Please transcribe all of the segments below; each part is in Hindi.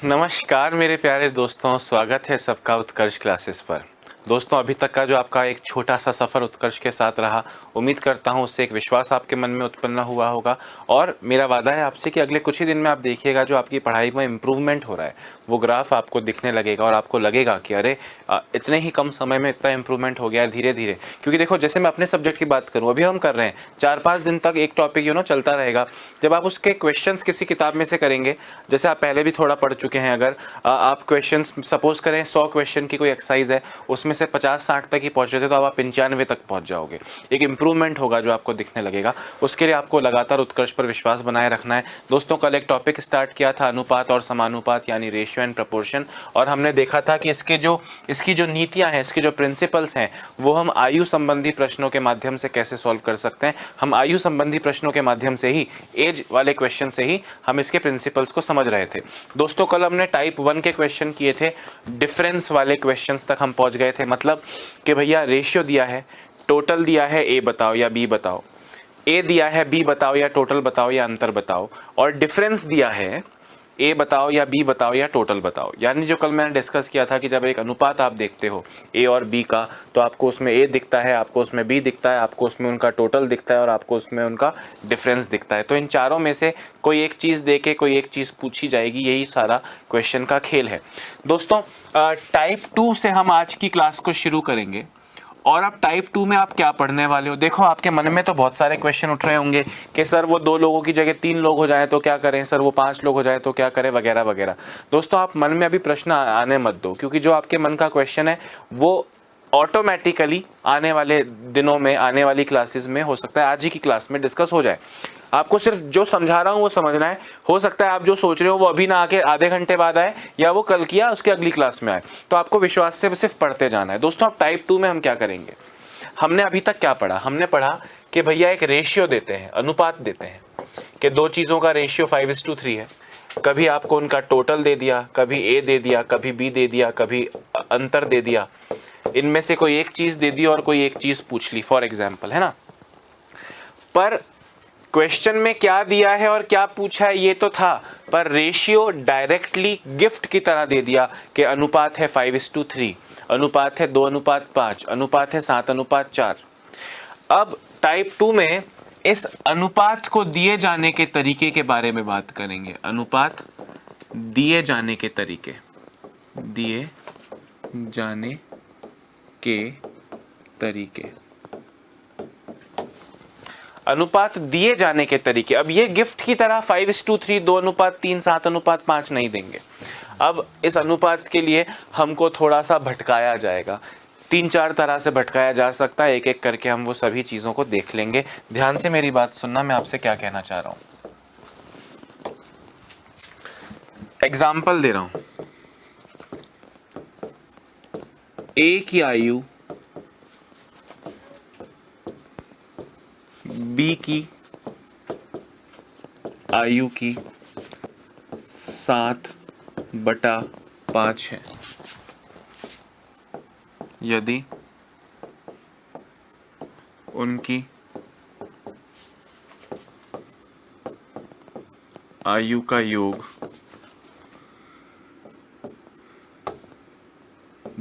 नमस्कार मेरे प्यारे दोस्तों, स्वागत है सबका उत्कर्ष क्लासेस पर। दोस्तों, अभी तक का जो आपका एक छोटा सा सफ़र उत्कर्ष के साथ रहा, उम्मीद करता हूँ उससे एक विश्वास आपके मन में उत्पन्न हुआ होगा। और मेरा वादा है आपसे कि अगले कुछ ही दिन में आप देखिएगा जो आपकी पढ़ाई में इम्प्रूवमेंट हो रहा है वो ग्राफ आपको दिखने लगेगा और आपको लगेगा कि अरे इतने ही कम समय में इतना इम्प्रूवमेंट हो गया है धीरे धीरे। क्योंकि देखो, जैसे मैं अपने सब्जेक्ट की बात करूँ, अभी हम कर रहे हैं 4-5 दिन तक एक टॉपिक चलता रहेगा। जब आप उसके क्वेश्चंस किसी किताब में से करेंगे, जैसे आप पहले भी थोड़ा पढ़ चुके हैं, अगर आप क्वेश्चंस सपोज करें 100 क्वेश्चन की कोई एक्सरसाइज है, उसमें से 50-60 तक ही पहुंच रहे थे, तो अब आप 95 तक पहुंच जाओगे। एक इंप्रूवमेंट होगा जो आपको दिखने लगेगा। उसके लिए आपको लगातार उत्कर्ष पर विश्वास बनाए रखना है। दोस्तों, कल एक टॉपिक स्टार्ट किया था अनुपात और समानुपात, यानी रेशियो एंड प्रपोर्शन, और हमने देखा था कि इसकी जो नीतियां हैं, इसके जो प्रिंसिपल्स हैं, वो हम आयु संबंधी प्रश्नों के माध्यम से कैसे सॉल्व कर सकते हैं। हम आयु संबंधी प्रश्नों के माध्यम से ही, एज वाले क्वेश्चन से ही हम इसके प्रिंसिपल्स को समझ रहे थे। दोस्तों, कल हमने टाइप 1 के क्वेश्चन किए थे, डिफरेंस वाले क्वेश्चंस तक हम पहुंच गए थे। मतलब कि भैया रेशियो दिया है, टोटल दिया है, ए बताओ या बी बताओ, ए दिया है, बी बताओ या टोटल बताओ या अंतर बताओ, और डिफरेंस दिया है, ए बताओ या बी बताओ या टोटल बताओ। यानी जो कल मैंने डिस्कस किया था कि जब एक अनुपात आप देखते हो ए और बी का, तो आपको उसमें ए दिखता है, आपको उसमें बी दिखता है, आपको उसमें उनका टोटल दिखता है और आपको उसमें उनका डिफरेंस दिखता है। तो इन चारों में से कोई एक चीज़ दे के कोई एक चीज़ पूछी जाएगी, यही सारा क्वेश्चन का खेल है। दोस्तों, टाइप 2 से हम आज की क्लास को शुरू करेंगे। और अब टाइप 2 में आप क्या पढ़ने वाले हो? देखो, आपके मन में तो बहुत सारे क्वेश्चन उठ रहे होंगे कि सर वो 2 लोगों की जगह 3 लोग हो जाए तो क्या करें, सर वो 5 लोग हो जाए तो क्या करें, वगैरह वगैरह। दोस्तों, आप मन में अभी प्रश्न आने मत दो, क्योंकि जो आपके मन का क्वेश्चन है वो ऑटोमेटिकली आने वाले दिनों में, आने वाली क्लासेस में, हो सकता है आज ही की क्लास में डिस्कस हो जाए। आपको सिर्फ जो समझा रहा हूँ वो समझना है। हो सकता है आप जो सोच रहे हो वो अभी ना आके आधे घंटे बाद आए, या वो कल किया उसके अगली क्लास में आए। तो आपको विश्वास से सिर्फ पढ़ते जाना है। दोस्तों, अब टाइप 2 में हम क्या करेंगे? हमने अभी तक क्या पढ़ा? हमने पढ़ा कि भैया एक रेशियो देते हैं, अनुपात देते हैं कि 2 चीज़ों का रेशियो 5:3 है। कभी आपको उनका टोटल दे दिया, कभी ए दे दिया, कभी बी दे दिया, कभी अंतर दे दिया। इनमें से कोई एक चीज़ दे दी और कोई एक चीज़ पूछ ली, फॉर एग्जाम्पल, है ना। पर क्वेश्चन में क्या दिया है और क्या पूछा है ये तो था, पर रेशियो डायरेक्टली गिफ्ट की तरह दे दिया कि अनुपात है 5:3, अनुपात है 2:5, अनुपात है 7:4। अब टाइप 2 में इस अनुपात को दिए जाने के तरीके के बारे में बात करेंगे। अनुपात दिए जाने के तरीके, दिए जाने के तरीके, अनुपात दिए जाने के तरीके। अब ये गिफ्ट की तरह 5:3, 2:3, 7:5 नहीं देंगे। अब इस अनुपात के लिए हमको थोड़ा सा भटकाया जाएगा, 3-4 तरह से भटकाया जा सकता है। एक एक करके हम वो सभी चीज़ों को देख लेंगे। ध्यान से मेरी बात सुनना, मैं आपसे क्या कहना चाह रहा हूँ। एग्जाम्पल दे रहा हूँ। ए की आयु बी की आयु की 7/5 है। यदि उनकी आयु का योग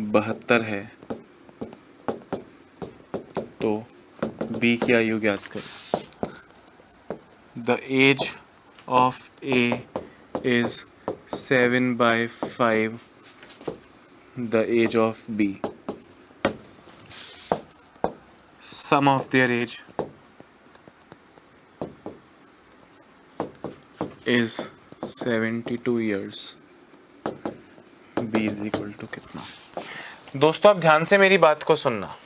72 है तो बी की आयु ज्ञात करें। The age of A is 7/5 the age of B. Sum of their age is 72 years। B is equal to कितना? दोस्तों, अब ध्यान से मेरी बात को सुनना।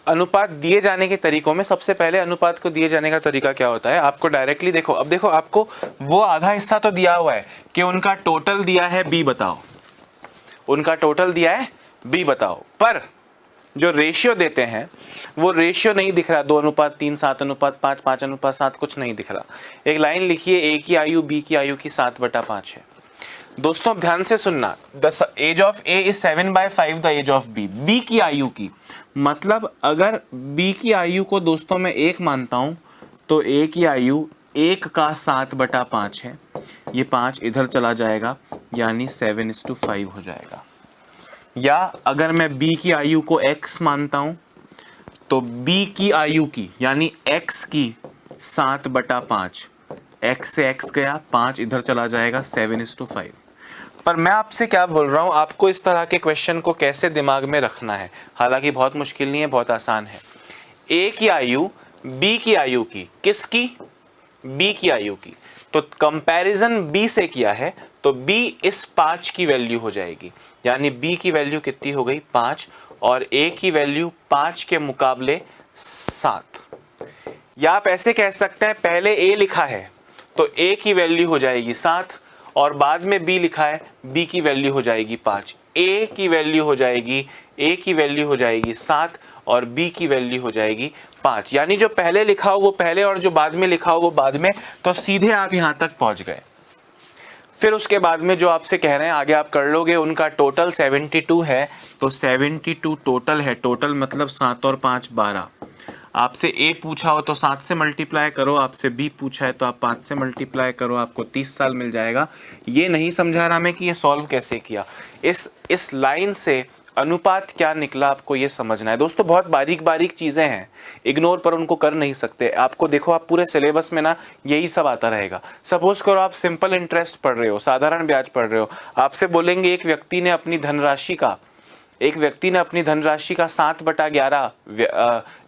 अनुपात दिए जाने के तरीकों में सबसे पहले अनुपात को दिए जाने का तरीका क्या होता है? आपको डायरेक्टली देखो, अब देखो, आपको वो आधा हिस्सा तो दिया हुआ है कि उनका टोटल दिया है, बी बताओ, उनका टोटल दिया है, बी बताओ। पर जो रेशियो देते हैं वो रेशियो नहीं दिख रहा, 2:3, 7:5, 5:7, कुछ नहीं दिख रहा। एक लाइन लिखिए, ए की आयु बी की आयु की 7/5 है। दोस्तों, अब ध्यान से सुनना। The age of A is 7/5 the age of B. B की आयु की मतलब, अगर बी की आयु को दोस्तों मैं 1 मानता हूं तो ए की आयु 1 का 7/5 है। ये 5 इधर चला जाएगा, यानी 7:5 हो जाएगा। या अगर मैं b की आयु को x मानता हूं तो b की आयु की यानी x की 7/5, x से x गया, 5 इधर चला जाएगा, 7:5। पर मैं आपसे क्या बोल रहा हूं, आपको इस तरह के क्वेश्चन को कैसे दिमाग में रखना है। हालांकि बहुत मुश्किल नहीं है, बहुत आसान है। a की आयु b की आयु की, किसकी? b की आयु की। तो कंपैरिजन b से किया है तो b इस 5 की वैल्यू हो जाएगी, यानी b की वैल्यू कितनी हो गई? 5, और a की वैल्यू 5 के मुकाबले 7। या आप ऐसे कह सकते हैं, पहले a लिखा है तो a की वैल्यू हो जाएगी 7, और बाद में b लिखा है, b की वैल्यू हो जाएगी 5। a की वैल्यू हो जाएगी 7 और b की वैल्यू हो जाएगी 5। यानी जो पहले लिखा हो वो पहले और जो बाद में लिखा हो वो बाद में। तो सीधे आप यहां तक पहुंच गए। फिर उसके बाद में जो आपसे कह रहे हैं आगे आप कर लोगे, उनका टोटल 72 है, तो 72 टोटल है। टोटल मतलब 7 और 5 12। आपसे a पूछा हो तो 7 से मल्टीप्लाई करो, आपसे b पूछा है तो आप 5 से मल्टीप्लाई करो, आपको 30 साल मिल जाएगा। ये नहीं समझा रहा मैं कि ये सॉल्व कैसे किया। इस लाइन से अनुपात क्या निकला आपको ये समझना है। दोस्तों बहुत बारीक बारीक चीज़ें हैं, इग्नोर पर उनको कर नहीं सकते। आपको देखो, आप पूरे सिलेबस में ना यही सब आता रहेगा। सपोज करो आप सिंपल इंटरेस्ट पढ़ रहे हो, साधारण ब्याज पढ़ रहे हो, आपसे बोलेंगे एक व्यक्ति ने अपनी धनराशि का 7/11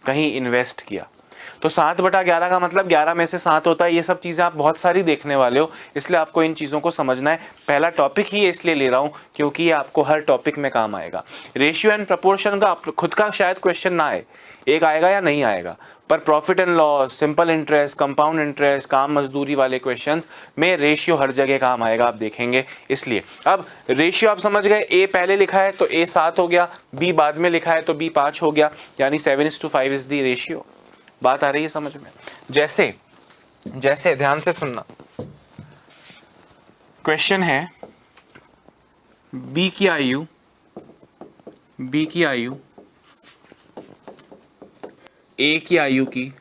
कहीं इन्वेस्ट किया। तो 7/11 का मतलब 11 में से 7 होता है। ये सब चीज़ें आप बहुत सारी देखने वाले हो, इसलिए आपको इन चीज़ों को समझना है। पहला टॉपिक ही इसलिए ले रहा हूँ क्योंकि ये आपको हर टॉपिक में काम आएगा। रेशियो एंड प्रपोर्शन का खुद का शायद क्वेश्चन ना आए, एक आएगा या नहीं आएगा, पर profit and loss, simple interest, compound interest, काम मजदूरी वाले क्वेश्चंस में रेशियो हर जगह काम आएगा, आप देखेंगे। इसलिए अब रेशियो आप समझ गए, ए पहले लिखा है तो ए 7 हो गया, बी बाद में लिखा है तो बी 5 हो गया, यानी 7:5 इज द रेशियो। बात आ रही है समझ में? जैसे ध्यान से सुनना, क्वेश्चन है बी की आयु ए की आयु की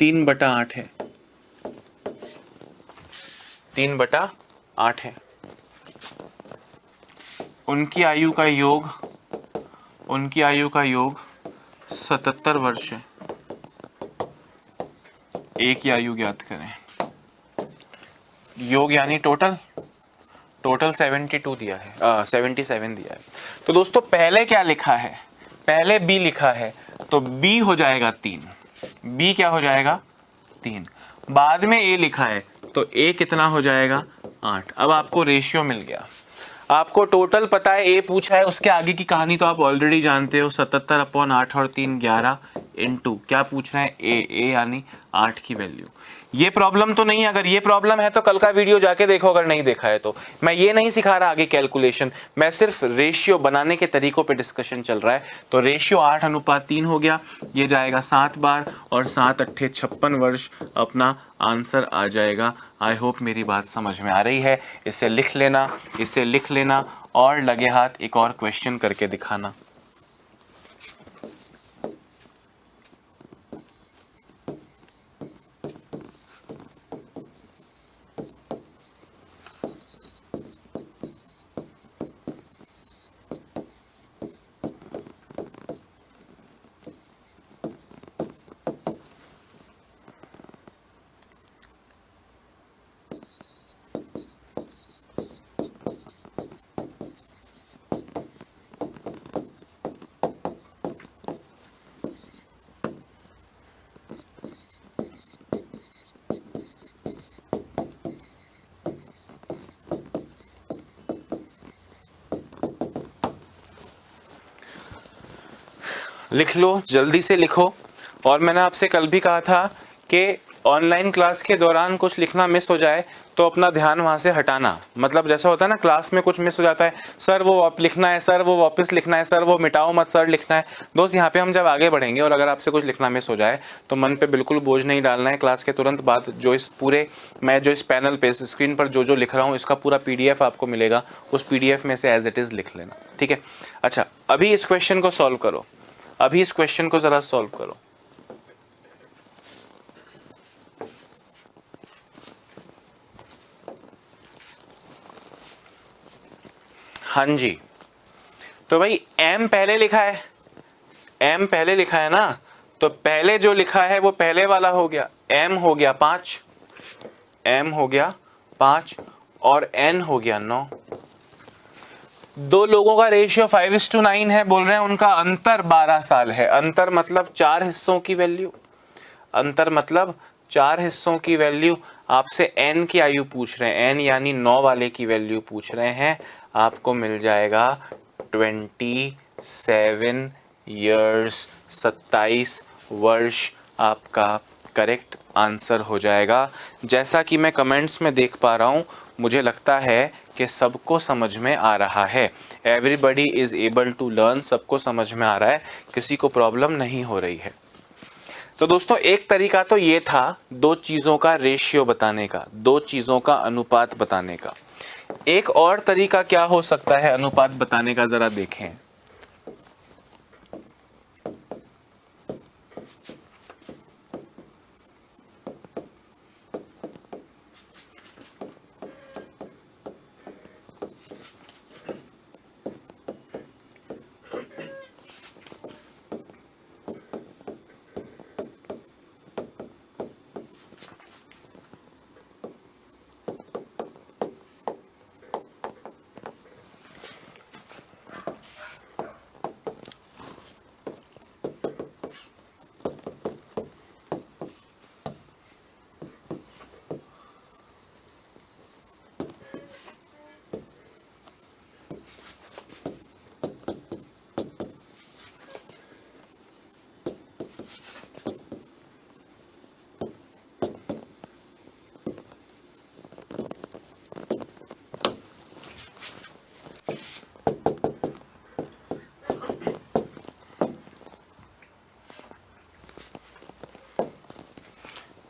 3/8 है, 3/8 है। उनकी आयु का योग 77 वर्ष है। ए की आयु ज्ञात करें। योग यानी टोटल 72 दिया है, 77 दिया है। तो दोस्तों पहले क्या लिखा है? पहले बी लिखा है तो बी हो जाएगा 3। बी क्या हो जाएगा? 3। बाद में ए लिखा है तो ए कितना हो जाएगा? 8। अब आपको रेशियो मिल गया, आपको टोटल पता है, ए पूछा है, उसके आगे की कहानी तो आप ऑलरेडी जानते हो। 77/8 और 3 11 इंटू क्या पूछ रहे हैं? ए यानी 8 की वैल्यू। ये प्रॉब्लम तो नहीं है, अगर ये प्रॉब्लम है तो कल का वीडियो जाके देखो, अगर नहीं देखा है तो। मैं ये नहीं सिखा रहा आगे कैलकुलेशन, मैं सिर्फ रेशियो बनाने के तरीकों पे डिस्कशन चल रहा है। तो रेशियो 8:3 हो गया, ये जाएगा 7 बार और 7 8 56 वर्ष अपना आंसर आ जाएगा। आई होप मेरी बात समझ में आ रही है। इसे लिख लेना और लगे हाथ एक और क्वेश्चन करके दिखाना। लिख लो, जल्दी से लिखो। और मैंने आपसे कल भी कहा था कि ऑनलाइन क्लास के दौरान कुछ लिखना मिस हो जाए तो अपना ध्यान वहाँ से हटाना। मतलब जैसा होता है ना, क्लास में कुछ मिस हो जाता है, सर वो आप लिखना है, सर वो वापस लिखना है, सर वो मिटाओ मत, सर लिखना है। दोस्त यहाँ पे हम जब आगे बढ़ेंगे और अगर आपसे कुछ लिखना मिस हो जाए तो मन पे बिल्कुल बोझ नहीं डालना है। क्लास के तुरंत बाद मैं जो इस पैनल पे स्क्रीन पर जो लिख रहा हूँ इसका पूरा PDF आपको मिलेगा, उस PDF में से एज इट इज़ लिख लेना, ठीक है? अच्छा, अभी इस क्वेश्चन को सॉल्व करो, अभी इस क्वेश्चन को ज़रा सॉल्व करो। हाँ जी, तो भाई m पहले लिखा है, m पहले लिखा है ना, तो पहले जो लिखा है वो पहले वाला हो गया, m हो गया 5, m हो गया 5 और n हो गया 9। दो लोगों का रेशियो 5:9 है, बोल रहे हैं उनका अंतर 12 साल है। अंतर मतलब 4 हिस्सों की वैल्यू, अंतर मतलब 4 हिस्सों की वैल्यू। आपसे n की आयु पूछ रहे हैं, n यानी 9 वाले की वैल्यू पूछ रहे हैं। आपको मिल जाएगा 27 ईयर्स, 27 वर्ष आपका करेक्ट आंसर हो जाएगा। जैसा कि मैं कमेंट्स में देख पा रहा हूँ, मुझे लगता है कि सबको समझ में आ रहा है। Everybody is able to learn, सबको समझ में आ रहा है, किसी को प्रॉब्लम नहीं हो रही है। तो दोस्तों एक तरीका तो ये था दो चीज़ों का रेशियो बताने का, दो चीज़ों का अनुपात बताने का। एक और तरीका क्या हो सकता है अनुपात बताने का, जरा देखें।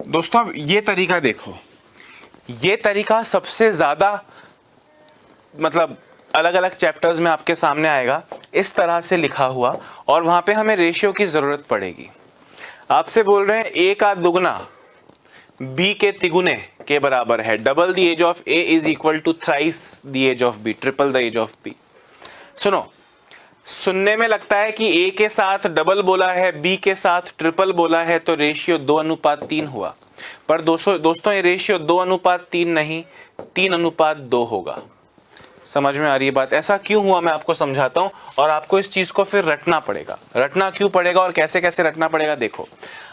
दोस्तों अब ये तरीका देखो, ये तरीका सबसे ज्यादा मतलब अलग अलग चैप्टर्स में आपके सामने आएगा, इस तरह से लिखा हुआ, और वहां पे हमें रेशियो की जरूरत पड़ेगी। आपसे बोल रहे हैं a का दुगना b के तिगुने के बराबर है। Double the age of a is equal to thrice the age of b, triple the age of b। सुनो, सुनने में लगता है कि a के साथ डबल बोला है, b के साथ ट्रिपल बोला है, तो रेशियो 2:3 हुआ। पर दोस्तों ये रेशियो 2:3 नहीं, 3:2 होगा। समझ में आ रही है बात? ऐसा क्यों हुआ मैं आपको समझाता हूं, और आपको इस चीज को फिर रटना पड़ेगा। रटना क्यों पड़ेगा और कैसे कैसे रटना पड़ेगा, देखो।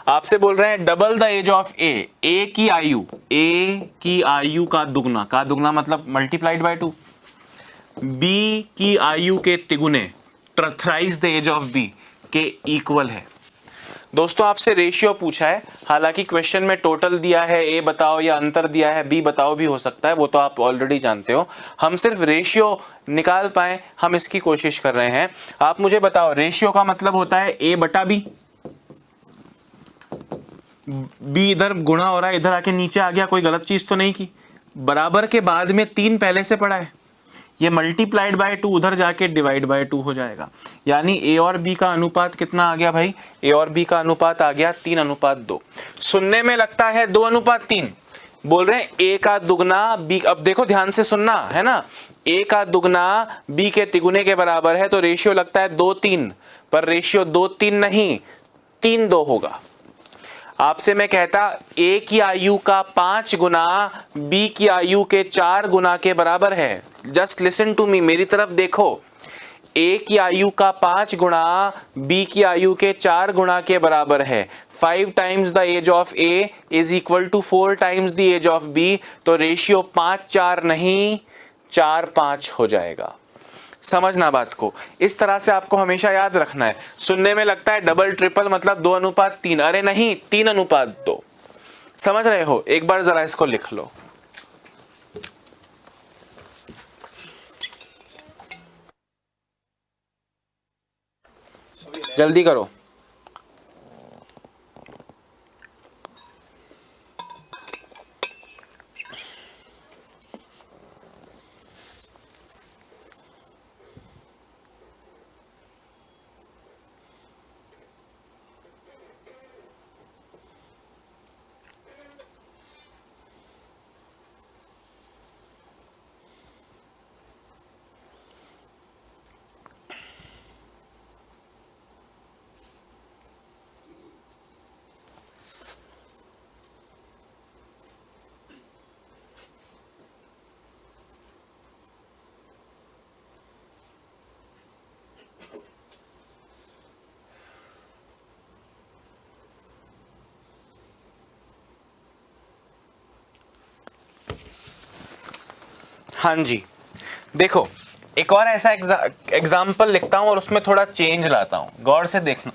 आपसे बोल रहे हैं डबल द एज ऑफ ए की आयु, ए की आयु का दुगना मतलब मल्टीप्लाइड बाय 2, बी की आयु के तिगुने, thrice the age of B के इक्वल है। दोस्तों आपसे रेशियो पूछा है, हालांकि क्वेश्चन में टोटल दिया है, ए बताओ, या अंतर दिया है बी बताओ भी हो सकता है, वो तो आप ऑलरेडी जानते हो। हम सिर्फ रेशियो निकाल पाए, हम इसकी कोशिश कर रहे हैं। आप मुझे बताओ, रेशियो का मतलब होता है ए बटा बी। बी इधर गुणा हो रहा है, इधर आके नीचे आ गया, कोई गलत चीज तो नहीं की। बराबर के बाद में 3 पहले से पड़ा है, ये मल्टीप्लाइड बाय 2 उधर जाके डिवाइड बाय 2 हो जाएगा। यानी ए और बी का अनुपात कितना आ गया भाई? ए और बी का अनुपात आ गया 3:2। सुनने में लगता है 2:3, बोल रहे हैं ए का दुगना बी। अब देखो ध्यान से सुनना है ना, ए का दुगना बी के तिगुने के बराबर है, तो रेशियो लगता है 2:3, पर रेशियो 2:3 नहीं, 3:2 होगा। आपसे मैं कहता ए की आयु का 5 गुना बी की आयु के 4 गुना के बराबर है। जस्ट लिसन टू मी, मेरी तरफ देखो। ए की आयु का 5 गुना बी की आयु के 4 गुना के बराबर है। 5 times the age of A is equal to 4 times the age of B, तो रेशियो 5:4 नहीं 4:5 हो जाएगा। समझना बात को, इस तरह से आपको हमेशा याद रखना है। सुनने में लगता है डबल ट्रिपल मतलब 2:3, अरे नहीं 3:2। समझ रहे हो? एक बार जरा इसको लिख लो। जल्दी करो। हाँ जी, देखो एक और ऐसा एग्जाम्पल लिखता हूं और उसमें थोड़ा चेंज लाता हूं, गौर से देखना।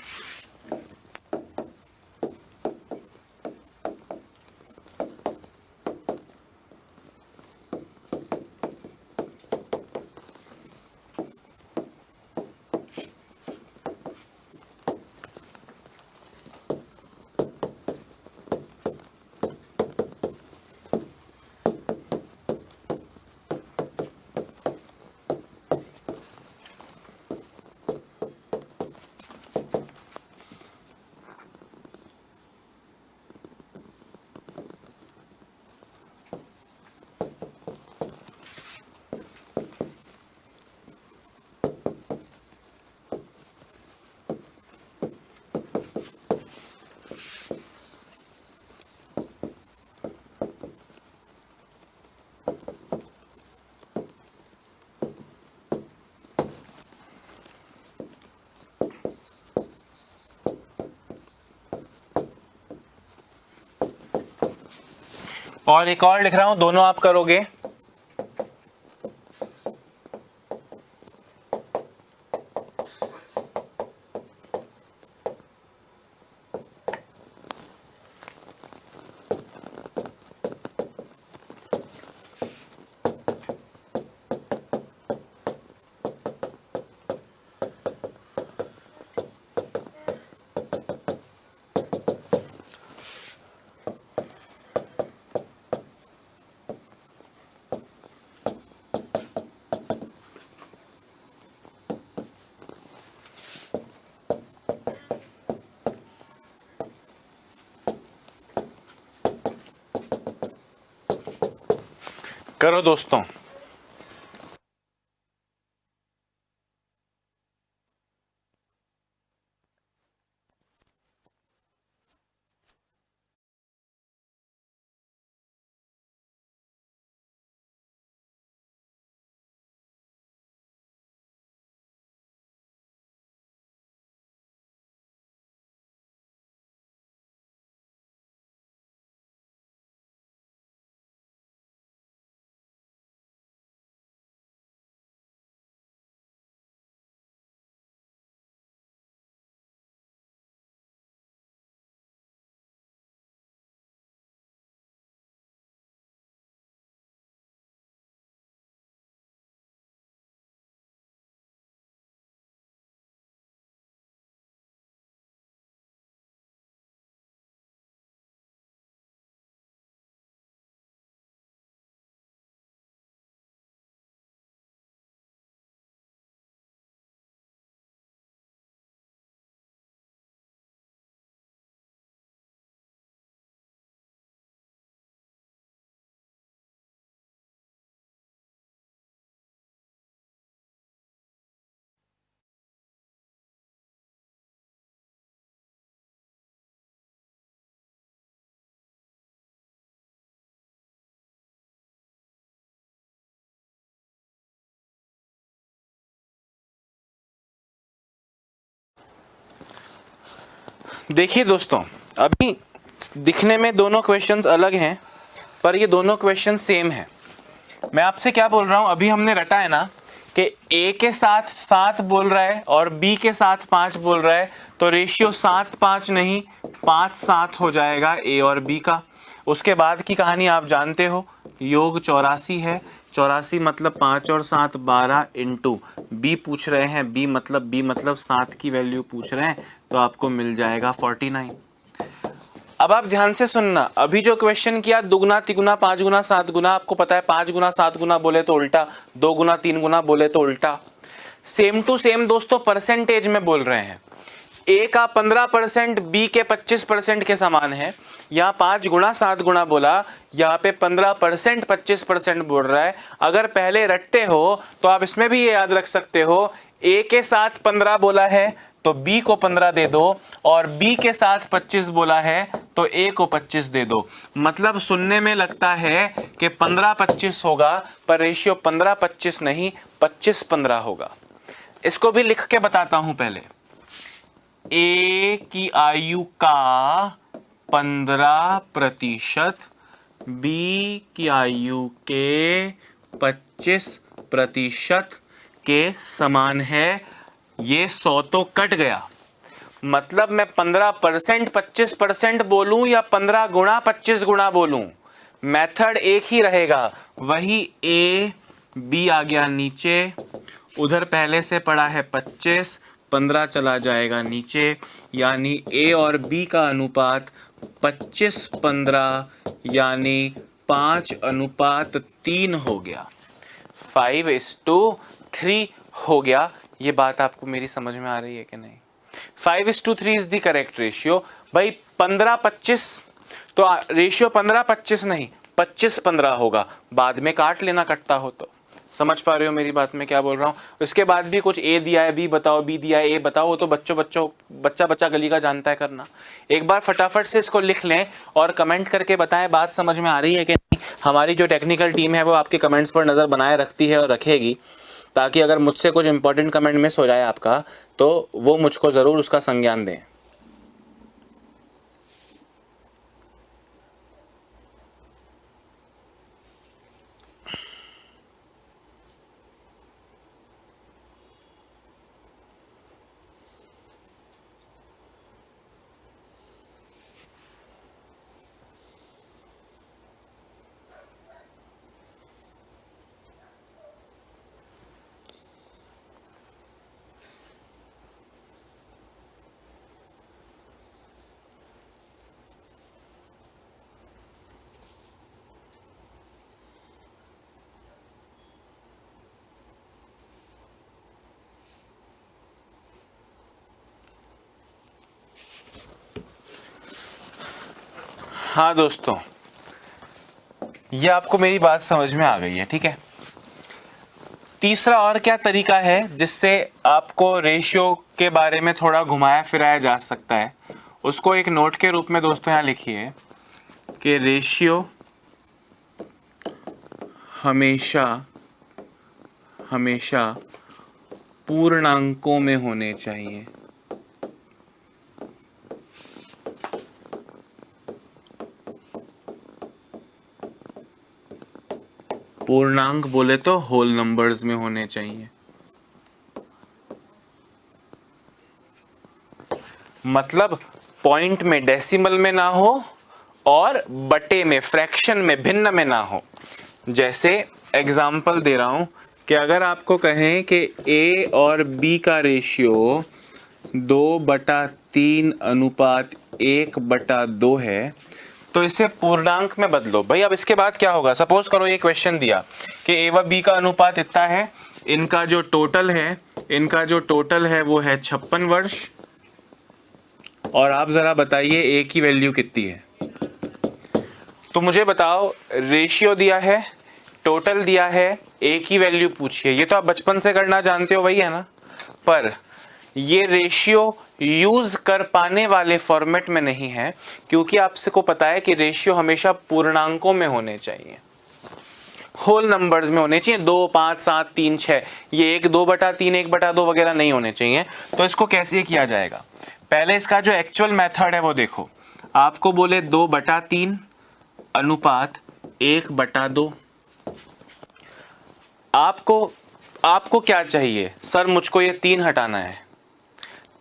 और एक और लिख रहा हूं, दोनों आप करोगे। करो दोस्तों। देखिए दोस्तों, अभी दिखने में दोनों क्वेश्चंस अलग हैं, पर ये दोनों क्वेश्चन सेम है। मैं आपसे क्या बोल रहा हूं, अभी हमने रटा है ना कि ए के साथ 7 बोल रहा है और बी के साथ 5 बोल रहा है, तो रेशियो 7-5 नहीं 5-7 हो जाएगा ए और बी का। उसके बाद की कहानी आप जानते हो, योग 84 है। 84 मतलब 5 और 7 12 इंटू बी पूछ रहे हैं, बी मतलब 7 की वैल्यू पूछ रहे हैं, तो आपको मिल जाएगा 49। अब आप ध्यान से सुनना, अभी जो क्वेश्चन किया दुगुना तिगुना 5 गुना 7 गुना, आपको पता है 5 गुना 7 गुना बोले तो उल्टा, 2 गुना 3 गुना बोले तो उल्टा। सेम टू सेम दोस्तों परसेंटेज में बोल रहे हैं। ए का 15% बी के 25% के समान है। यहाँ 5 गुना 7 गुना बोला, यहाँ पे 15% 25% बोल रहा है। अगर पहले रटते हो तो आप इसमें भी ये याद रख सकते हो, ए के साथ 15 बोला है तो बी को 15 दे दो, और बी के साथ 25 बोला है तो ए को 25 दे दो। मतलब सुनने में लगता है कि 15-25 होगा, पर रेशियो 15-25 नहीं 25-15 होगा। इसको भी लिख के बताता हूं पहले। ए की आयु का 15%, बी की आयु के 25% के समान है। ये 100 तो कट गया, मतलब मैं 15% 25% बोलूं या 15 गुणा 25 गुणा बोलूं, मेथड एक ही रहेगा, वही ए बी आ गया नीचे, उधर पहले से पड़ा है 25, 15 चला जाएगा नीचे, यानी ए और बी का अनुपात 25-15 यानी 5:3 हो गया, 5:3 हो गया। ये बात आपको मेरी समझ में आ रही है कि नहीं? 5:3 इज द करेक्ट रेशियो। भाई 15-25 तो रेशियो 15-25 नहीं 25-15 होगा, बाद में काट लेना कटता हो तो। समझ पा रहे हो मेरी बात में क्या बोल रहा हूँ? उसके बाद भी कुछ ए दिया है बी बताओ, बी दिया है ए बताओ, वो तो बच्चा गली का जानता है करना। एक बार फटाफट से इसको लिख लें और कमेंट करके बताएं बात समझ में आ रही है कि नहीं। हमारी जो टेक्निकल टीम है वो आपके कमेंट्स पर नज़र बनाए रखती है और रखेगी, ताकि अगर मुझसे कुछ इंपॉर्टेंट कमेंट मिस हो जाए आपका तो वो मुझको ज़रूर उसका संज्ञान दें। हाँ दोस्तों, ये आपको मेरी बात समझ में आ गई है, ठीक है। तीसरा और क्या तरीका है जिससे आपको रेशियो के बारे में थोड़ा घुमाया फिराया जा सकता है, उसको एक नोट के रूप में दोस्तों यहाँ लिखिए कि रेशियो हमेशा पूर्णांकों में होने चाहिए। पूर्णांक बोले तो होल नंबर्स में होने चाहिए, मतलब पॉइंट में डेसिमल में ना हो और बटे में फ्रैक्शन में भिन्न में ना हो। जैसे एग्जाम्पल दे रहा हूं कि अगर आपको कहें कि ए और बी का रेशियो 2/3:1/2 है तो इसे पूर्णांक में बदलो। भाई अब इसके बाद क्या होगा? सपोज करो ये क्वेश्चन दिया कि ए व बी का अनुपात इतना है, इनका जो टोटल है वो है 56 वर्ष, और आप जरा बताइए ए की वैल्यू कितनी है। तो मुझे बताओ, रेशियो दिया है, टोटल दिया है, ए की वैल्यू पूछिए। ये तो आप बचपन से करना जानते हो, वही है ना। पर ये रेशियो यूज कर पाने वाले फॉर्मेट में नहीं है, क्योंकि आपसे को पता है कि रेशियो हमेशा पूर्णांकों में होने चाहिए, होल नंबर्स में होने चाहिए। 2, 5, 7, 3, 6, ये 1/2, 1/2 वगैरह नहीं होने चाहिए। तो इसको कैसे किया जाएगा? पहले इसका जो एक्चुअल मेथड है वो देखो। आपको बोले 2/3 अनुपात 1/2। आपको क्या चाहिए? सर मुझको ये 3 हटाना है,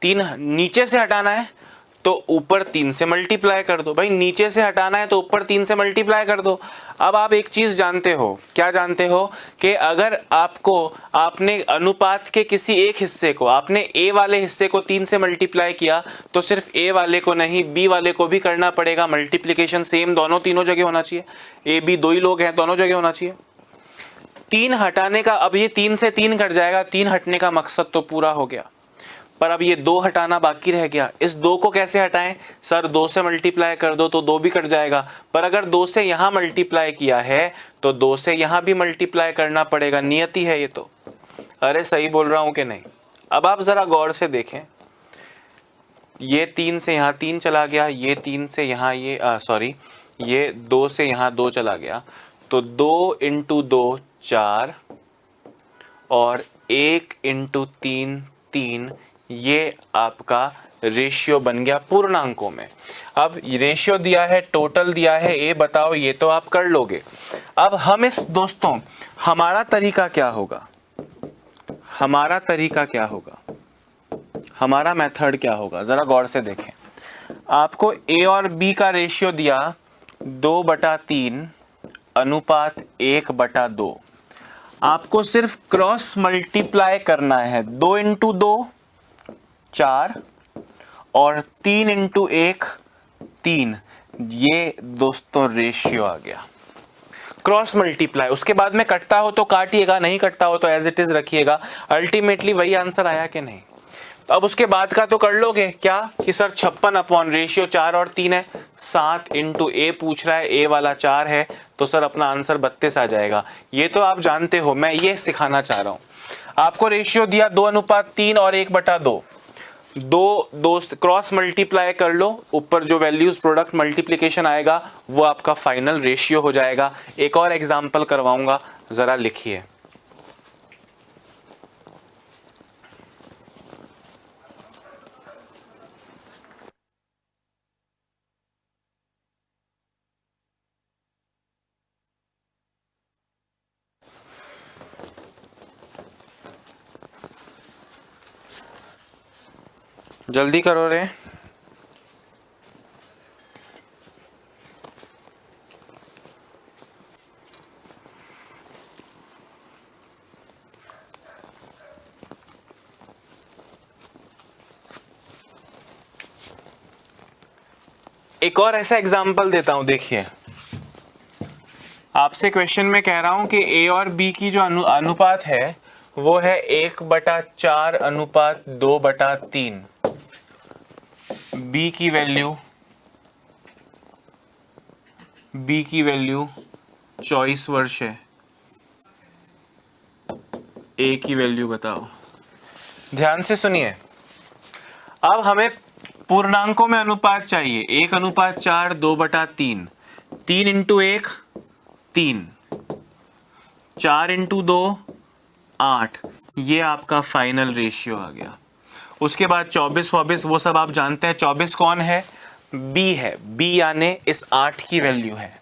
3 नीचे से हटाना है तो ऊपर 3 से मल्टीप्लाई कर दो। भाई नीचे से हटाना है तो ऊपर 3 से मल्टीप्लाई कर दो। अब आप एक चीज जानते हो, क्या जानते हो? कि अगर आपने अनुपात के किसी एक हिस्से को, आपने ए वाले हिस्से को 3 से मल्टीप्लाई किया तो सिर्फ ए वाले को नहीं बी वाले को भी करना पड़ेगा। मल्टीप्लीकेशन सेम तीनों जगह होना चाहिए। ए बी 2 ही लोग हैं, दोनों जगह होना चाहिए। 3 हटाने का, अब ये 3 से 3 कट जाएगा, 3 हटने का मकसद तो पूरा हो गया, पर अब ये 2 हटाना बाकी रह गया। इस 2 को कैसे हटाएं? सर 2 से मल्टीप्लाई कर दो तो 2 भी कट जाएगा, पर अगर 2 से यहां मल्टीप्लाई किया है तो 2 से यहां भी मल्टीप्लाई करना पड़ेगा, नियति है ये तो। अरे सही बोल रहा हूं कि नहीं? अब आप जरा गौर से देखें, ये 3 से यहां 3 चला गया, ये 3 से यहां ये 2 से यहां 2 चला गया, तो 2 × 2 4 और 1 × 3 3, ये आपका रेशियो बन गया पूर्णांकों में। अब रेशियो दिया है, टोटल दिया है, ए बताओ, ये तो आप कर लोगे। अब हम इस दोस्तों हमारा तरीका क्या होगा, हमारा तरीका क्या होगा, हमारा मेथड क्या होगा, जरा गौर से देखें। आपको ए और बी का रेशियो दिया 2/3 अनुपात 1/2। आपको सिर्फ क्रॉस मल्टीप्लाई करना है, 2 इंटू 2 4 और 3 इंटू 1 3। ये दोस्तों रेशियो आ गया, क्रॉस मल्टीप्लाई। उसके बाद में कटता हो तो काटिएगा, नहीं कटता हो तो एज इट इज रखिएगा। अल्टीमेटली वही आंसर आया कि नहीं। तो अब उसके बाद का तो कर लोगे क्या कि सर 56 अपॉन रेशियो 4 और 3 है, 7 इंटू ए पूछ रहा है, ए वाला 4 है, तो सर अपना आंसर 32 आ जाएगा। ये तो आप जानते हो, मैं ये सिखाना चाह रहा हूं। आपको रेशियो दिया 2/3 और 1/2। दो दोस्त क्रॉस मल्टीप्लाई कर लो, ऊपर जो वैल्यूज प्रोडक्ट मल्टीप्लिकेशन आएगा वो आपका फाइनल रेशियो हो जाएगा। एक और एग्जांपल करवाऊंगा, जरा लिखिए। जल्दी करो रे। एक और ऐसा एग्जांपल देता हूं, देखिए। आपसे क्वेश्चन में कह रहा हूं कि ए और बी की जो अनुपात है वो है 1/4 अनुपात 2/3। बी की वैल्यू 24 वर्ष है, ए की वैल्यू बताओ। ध्यान से सुनिए, अब हमें पूर्णांकों में अनुपात चाहिए। 1/4 2/3, 3 इंटू 1 3, 4 इंटू 2 8। ये आपका फाइनल रेशियो आ गया। उसके बाद 24 वो सब आप जानते हैं। 24 कौन है? बी है, बी यानी इस 8 की वैल्यू है।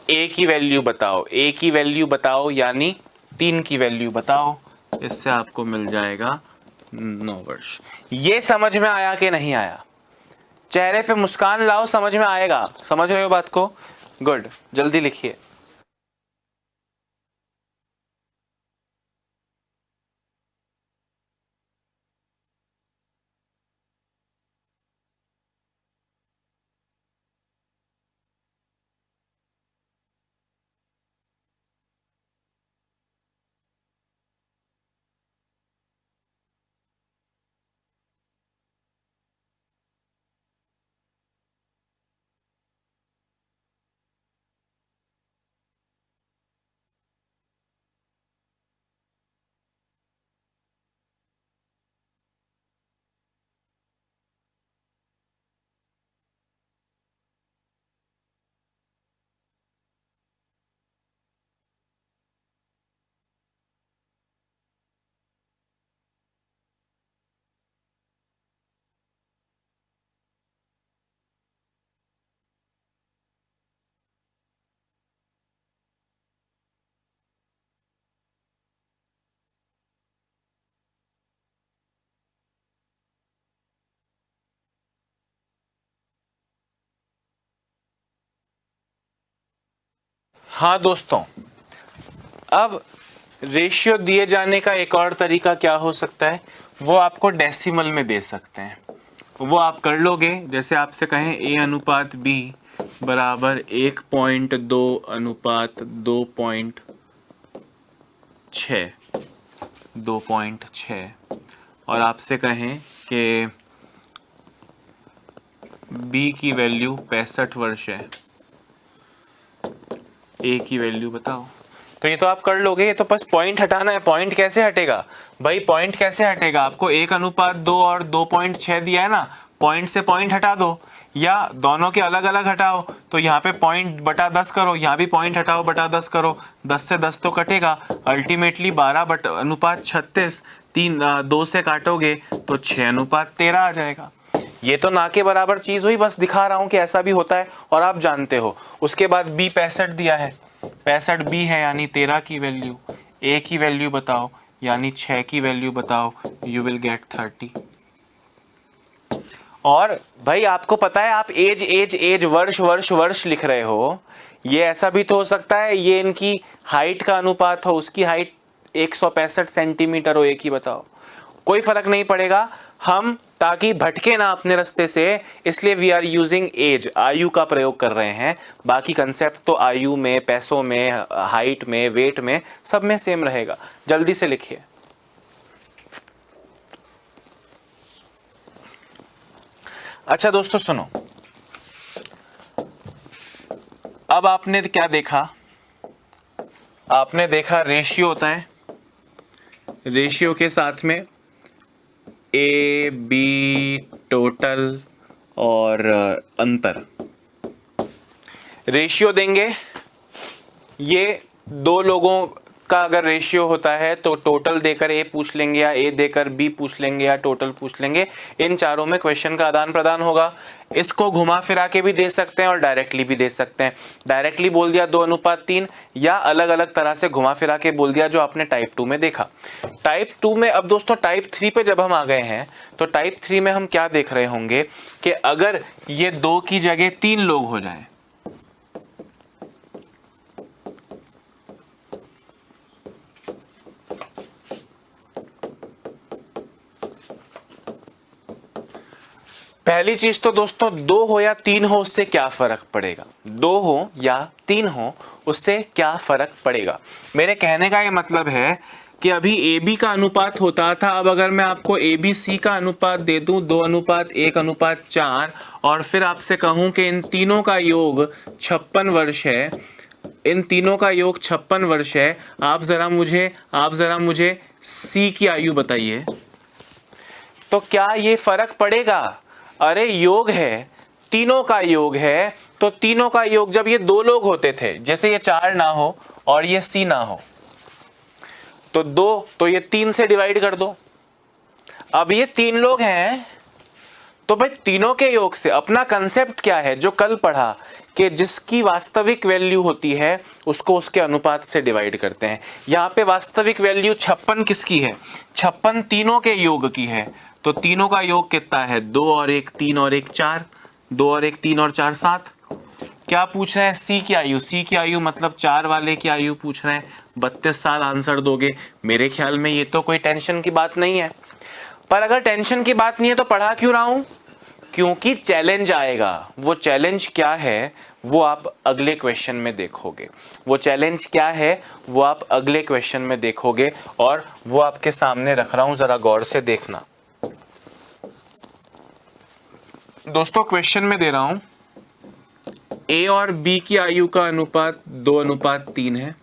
ए की वैल्यू बताओ, ए की वैल्यू बताओ यानी 3 की वैल्यू बताओ। इससे आपको मिल जाएगा 9 वर्ष। ये समझ में आया कि नहीं आया? चेहरे पे मुस्कान लाओ, समझ में आएगा। समझ रहे हो बात को? गुड, जल्दी लिखिए। हाँ दोस्तों, अब रेशियो दिए जाने का एक और तरीका क्या हो सकता है, वो आपको डेसिमल में दे सकते हैं। वो आप कर लोगे। जैसे आपसे कहें ए अनुपात बी बराबर 1.2 अनुपात 2.6 और आपसे कहें कि बी की वैल्यू 65 वर्ष है, ए की वैल्यू बताओ। तो ये तो आप कर लोगे। ये तो बस पॉइंट हटाना है। पॉइंट कैसे हटेगा भाई? पॉइंट कैसे हटेगा? आपको 1/2 और 2.6 दिया है ना, पॉइंट से पॉइंट हटा दो, या दोनों के अलग अलग हटाओ। तो यहाँ पे पॉइंट बटा 10 करो, यहाँ भी पॉइंट हटाओ बटा 10 करो। 10 से 10 तो कटेगा, अल्टीमेटली 12/36। 2 से काटोगे तो 6/13 आ जाएगा। ये तो ना के बराबर चीज हुई, बस दिखा रहा हूं कि ऐसा भी होता है और आप जानते हो। उसके बाद बी 65 दिया है, 65 बी है यानी 13 की वैल्यू, ए की वैल्यू बताओ यानी 6 की वैल्यू बताओ, यू विल गेट 30। और भाई आपको पता है आप एज एज एज वर्ष वर्ष वर्ष लिख रहे हो, ये ऐसा भी तो हो सकता है ये इनकी हाइट का अनुपात हो, उसकी हाइट 165 सेंटीमीटर हो, एक ही बताओ, कोई फर्क नहीं पड़ेगा। हम ताकि भटके ना अपने रास्ते से, इसलिए वी आर यूजिंग एज, आयु का प्रयोग कर रहे हैं। बाकी कंसेप्ट तो आयु में, पैसों में, हाइट में, वेट में, सब में सेम रहेगा। जल्दी से लिखिए। अच्छा दोस्तों सुनो, अब आपने क्या देखा, आपने देखा रेशियो होता है, रेशियो के साथ में ए बी टोटल और अंतर। रेशियो देंगे, ये दो लोगों का अगर रेशियो होता है तो टोटल देकर ए पूछ लेंगे या ए देकर बी पूछ लेंगे या टोटल पूछ लेंगे, इन चारों में क्वेश्चन का आदान प्रदान होगा। इसको घुमा फिरा के भी दे सकते हैं और डायरेक्टली भी दे सकते हैं। डायरेक्टली बोल दिया 2:3 या अलग अलग तरह से घुमा फिरा के बोल दिया जो आपने टाइप 2 में देखा। टाइप 2 में अब दोस्तों टाइप 3 पे जब हम आ गए हैं तो टाइप 3 में हम क्या देख रहे होंगे कि अगर ये 2 की जगह 3 लोग हो जाएं, पहली चीज तो दोस्तों 2 हो या 3 हो उससे क्या फर्क पड़ेगा, 2 हो या 3 हो उससे क्या फर्क पड़ेगा। मेरे कहने का ये मतलब है कि अभी ए बी का अनुपात होता था, अब अगर मैं आपको ए बी सी का अनुपात दे दूं 2:1:4 और फिर आपसे कहूं कि इन तीनों का योग 56 वर्ष है, इन तीनों का योग 56 वर्ष है, आप जरा मुझे सी की आयु बताइए, तो क्या ये फर्क पड़ेगा? अरे योग है, तीनों का योग है, तो तीनों का योग जब ये 2 लोग होते थे, जैसे ये 4 ना हो और ये सी ना हो, तो 2, तो ये 3 से डिवाइड कर दो। अब ये 3 लोग हैं तो भाई तीनों के योग से, अपना कंसेप्ट क्या है जो कल पढ़ा कि जिसकी वास्तविक वैल्यू होती है उसको उसके अनुपात से डिवाइड करते हैं। यहां पे वास्तविक वैल्यू 56 किसकी है? 56 तीनों के योग की है, तो तीनों का योग कितना है? 2 और 1 3 और 1 4, 2 और 1 3 और 4 7। क्या पूछ रहे हैं? सी की आयु, सी की आयु मतलब 4 वाले की आयु पूछ रहे हैं। 32 साल आंसर दोगे। मेरे ख्याल में ये तो कोई टेंशन की बात नहीं है, पर अगर टेंशन की बात नहीं है तो पढ़ा क्यों रहा हूं? क्योंकि चैलेंज आएगा। वो चैलेंज क्या है वो आप अगले क्वेश्चन में देखोगे, वो चैलेंज क्या है वो आप अगले क्वेश्चन में देखोगे, और वो आपके सामने रख रहा हूं, जरा गौर से देखना। दोस्तों क्वेश्चन में दे रहा हूं ए और बी की आयु का अनुपात 2:3 है,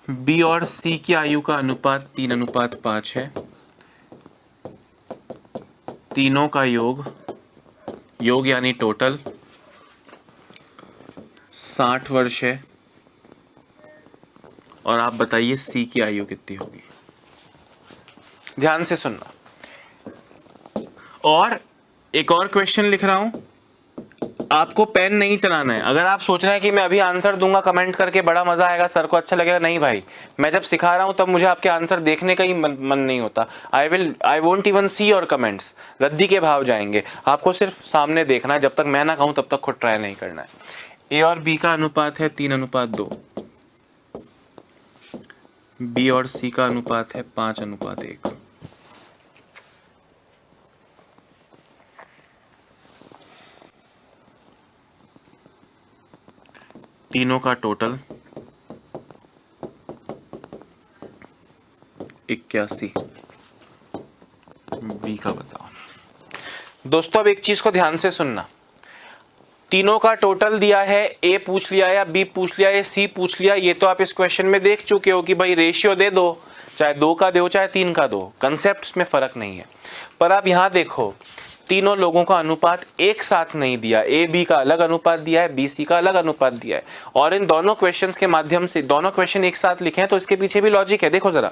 बी और सी की आयु का अनुपात 3:5 है, तीनों का योग यानी टोटल 60 वर्ष है, और आप बताइए सी की आयु कितनी होगी। ध्यान से सुनना। और एक और क्वेश्चन लिख रहा हूं, आपको पेन नहीं चलाना है। अगर आप सोच रहे हैं कि मैं अभी आंसर दूंगा कमेंट करके बड़ा मजा आएगा, सर को अच्छा लगेगा, नहीं भाई, मैं जब सिखा रहा हूं तब मुझे आपके आंसर देखने का ही मन नहीं होता। I won't even see your comments, रद्दी के भाव जाएंगे। आपको सिर्फ सामने देखना है, जब तक मैं ना कहूं तब तक खुद ट्राई नहीं करना है। ए और बी का अनुपात है 3:2, बी और सी का अनुपात है 5:1। तीनों का टोटल 81, बी का बताओ। दोस्तों अब एक चीज को ध्यान से सुनना, तीनों का टोटल दिया है, ए पूछ लिया या बी पूछ लिया या सी पूछ लिया, ये तो आप इस क्वेश्चन में देख चुके हो कि भाई रेशियो दे दो, चाहे 2 का दो चाहे 3 का दो, कंसेप्ट में फर्क नहीं है। पर आप यहां देखो, तीनों लोगों का अनुपात एक साथ नहीं दिया, ए बी का अलग अनुपात दिया है, बी सी का अलग अनुपात दिया है, और इन दोनों क्वेश्चंस के माध्यम से दोनों क्वेश्चन एक साथ लिखे हैं, तो इसके पीछे भी लॉजिक है। देखो जरा,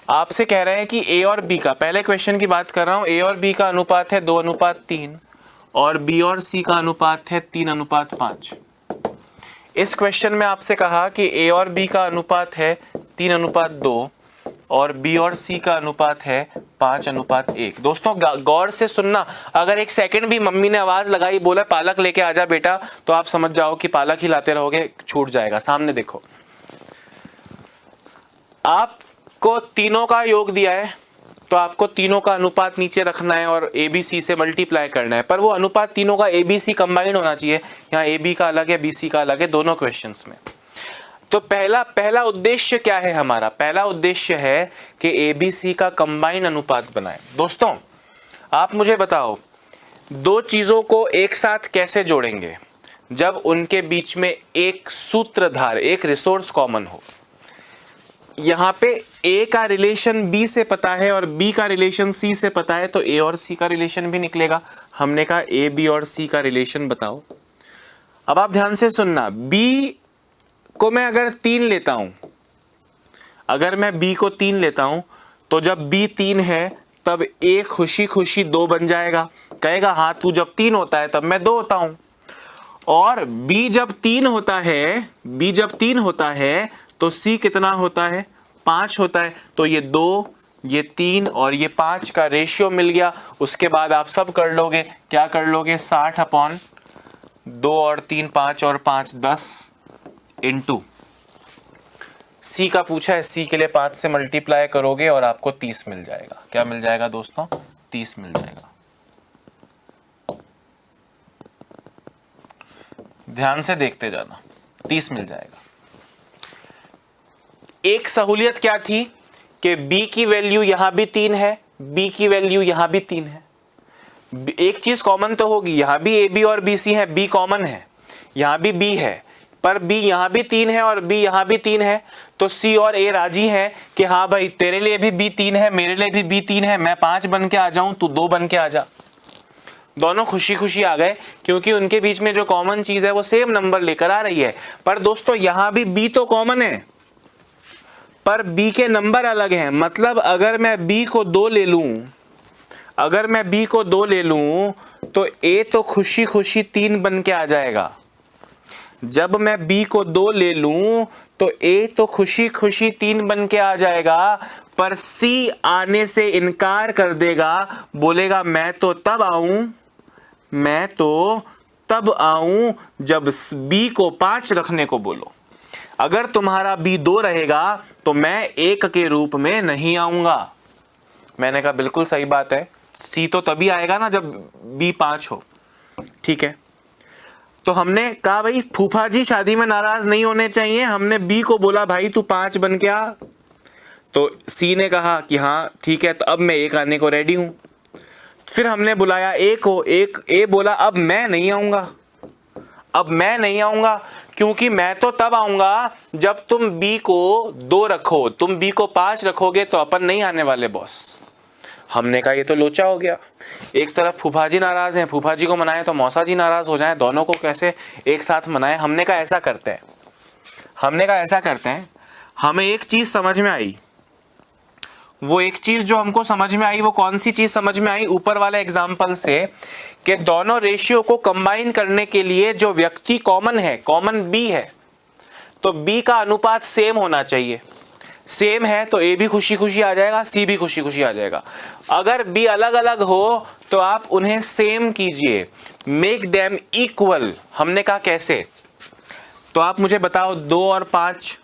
आपसे कह रहे हैं कि ए और बी का, पहले क्वेश्चन की बात कर रहा हूं, ए और बी का अनुपात है 2:3 और बी और सी का अनुपात है 3:5। इस क्वेश्चन में आपसे कहा कि ए और बी का अनुपात है 3:2 और बी और सी का अनुपात है 5:1। दोस्तों गौर से सुनना, अगर एक सेकंड भी मम्मी ने आवाज लगाई, बोला पालक लेके आजा बेटा, तो आप समझ जाओ कि पालक ही लाते रहोगे, छूट जाएगा। सामने देखो, आपको तीनों का योग दिया है, तो आपको तीनों का अनुपात नीचे रखना है और ABC से मल्टीप्लाई करना है, पर वो अनुपात तीनों का ABC कंबाइंड होना चाहिए। यहाँ AB का अलग है, BC का अलग है, दोनों क्वेश्चंस में। तो पहला उद्देश्य क्या है हमारा? पहला उद्देश्य है कि ABC का कंबाइंड अनुपात बनाए। दोस्तों आप मुझे बताओ, दो चीजों को एक साथ कैसे जोड़ेंगे? जब उनके बीच में एक सूत्रधार, एक रिसोर्स कॉमन हो। यहां पे A का रिलेशन B से पता है और B का रिलेशन C से पता है, तो A और C का रिलेशन भी निकलेगा। हमने कहा A, B और C का रिलेशन बताओ। अब आप ध्यान से सुनना, B को मैं अगर 3 लेता हूं, अगर मैं B को 3 लेता हूं, तो जब B 3 है तब A खुशी खुशी 2 बन जाएगा। कहेगा हाँ तू जब 3 होता है तब मैं 2 होता हूं। और B जब 3 होता है, B जब 3 होता है तो C कितना होता है? 5 होता है। तो ये 2, ये 3 और ये 5 का रेशियो मिल गया। उसके बाद आप सब कर लोगे, क्या कर लोगे? 60/2 और 3 5 और 5 10 इंटू C का पूछा है, C के लिए 5 से मल्टीप्लाई करोगे और आपको 30 मिल जाएगा। क्या मिल जाएगा दोस्तों? 30 मिल जाएगा। ध्यान से देखते जाना, 30 मिल जाएगा। एक सहूलियत क्या थी कि B की वैल्यू यहां भी 3 है, B की वैल्यू यहां भी 3 है। एक चीज कॉमन तो होगी, यहां भी AB और BC है, B कॉमन है, यहां भी B है, पर B यहां भी 3 है और B यहां भी 3 है। तो C और A राजी है कि हाँ भाई तेरे लिए भी B 3 है, मेरे लिए भी B 3 है, मैं 5 बन के आ जाऊं, तू 2 बन के आ जा। दोनों खुशी खुशी आ गए, क्योंकि उनके बीच में जो कॉमन चीज है वो सेम नंबर लेकर आ रही है। पर दोस्तों यहां भी B तो कॉमन है, पर B के नंबर अलग हैं। मतलब अगर मैं B को 2 ले लूं, अगर मैं B को 2 ले लूं तो A तो खुशी खुशी 3 बन के आ जाएगा। जब मैं B को 2 ले लूं तो A तो खुशी खुशी 3 बन के आ जाएगा, पर C आने से इनकार कर देगा, बोलेगा मैं तो तब आऊं जब B को 5 रखने को बोलो। अगर तुम्हारा B 2 रहेगा तो मैं 1 के रूप में नहीं आऊंगा। मैंने कहा बिल्कुल सही बात है, C तो तभी आएगा ना जब B 5 हो। ठीक है, तो हमने कहा भाई फूफा जी शादी में नाराज नहीं होने चाहिए। हमने B को बोला भाई तू 5 बन के आ, तो C ने कहा कि हाँ ठीक है, तो अब मैं 1 आने को रेडी हूं। फिर हमने बुलाया A को, A बोला अब मैं नहीं आऊंगा, अब मैं नहीं आऊंगा, क्योंकि मैं तो तब आऊंगा जब तुम B को 2 रखो, तुम B को 5 रखोगे तो अपन नहीं आने वाले बॉस। हमने कहा ये तो लोचा हो गया। एक तरफ फूफा जी नाराज हैं, फूफा जी को मनाएं तो मौसा जी नाराज हो जाएं, दोनों को कैसे एक साथ मनाएं? हमने कहा ऐसा करते हैं, हमें एक चीज समझ में आई। वो एक चीज जो हमको समझ में आई, वो कौन सी चीज समझ में आई? ऊपर वाले एग्जाम्पल से कि दोनों रेशियो को कंबाइन करने के लिए जो व्यक्ति कॉमन है, कॉमन B है, तो B का अनुपात सेम होना चाहिए। सेम है तो A भी खुशी खुशी आ जाएगा, C भी खुशी खुशी आ जाएगा। अगर B अलग अलग हो तो आप उन्हें सेम कीजिए, मेक देम इक्वल। हमने कहा कैसे? तो आप मुझे बताओ, 2 और 5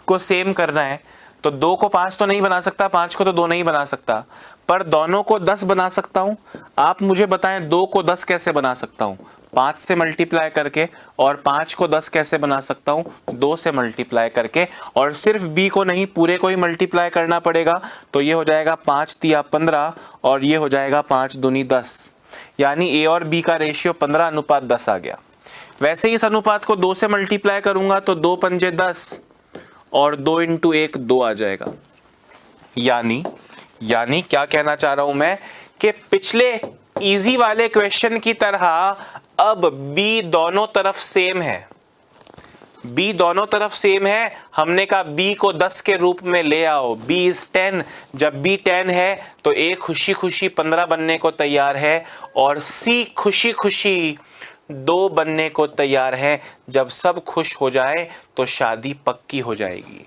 को सेम करना है, तो 2 को 5 तो नहीं बना सकता, 5 को तो 2 नहीं बना सकता, पर दोनों को 10 बना सकता हूं। आप मुझे बताएं 2 को 10 कैसे बना सकता हूं? 5 से मल्टीप्लाई करके। और 5 को 10 कैसे बना सकता हूं? 2 से मल्टीप्लाई करके। और सिर्फ B को नहीं, पूरे को ही मल्टीप्लाई करना पड़ेगा। तो ये हो जाएगा 5 तिया 15 और ये हो जाएगा 5 दूनी 10, यानी A और B का रेशियो 15:10 आ गया। वैसे ही इस अनुपात को 2 से मल्टीप्लाई करूंगा तो 2 पंजे 10 और 2 इंटू 1 2 आ जाएगा। यानी क्या कहना चाह रहा हूं मैं कि पिछले इजी वाले क्वेश्चन की तरह अब B दोनों तरफ सेम है। B दोनों तरफ सेम है। हमने कहा B को 10 के रूप में ले आओ, B is 10। जब B 10 है तो A खुशी खुशी 15 बनने को तैयार है और C खुशी खुशी दो बनने को तैयार है, जब सब खुश हो जाए तो शादी पक्की हो जाएगी।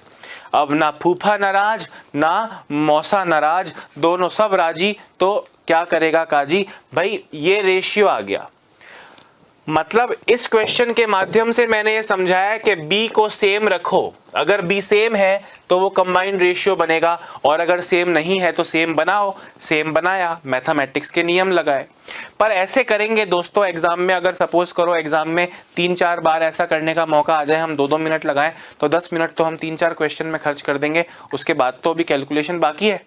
अब ना फूफा नाराज ना मौसा नाराज, दोनों सब राजी, तो क्या करेगा काजी। भाई ये रेशियो आ गया। मतलब इस क्वेश्चन के माध्यम से मैंने ये समझाया कि बी को सेम रखो, अगर बी सेम है तो वो कंबाइंड रेशियो बनेगा, और अगर सेम नहीं है तो सेम बनाओ। सेम बनाया, मैथमेटिक्स के नियम लगाए। पर ऐसे करेंगे दोस्तों एग्जाम में, अगर सपोज करो एग्जाम में 3-4 बार ऐसा करने का मौका आ जाए, हम 2-2 मिनट लगाएं, तो 10 मिनट तो हम 3-4 क्वेश्चन में खर्च कर देंगे, उसके बाद तो अभी कैलकुलेशन बाकी है।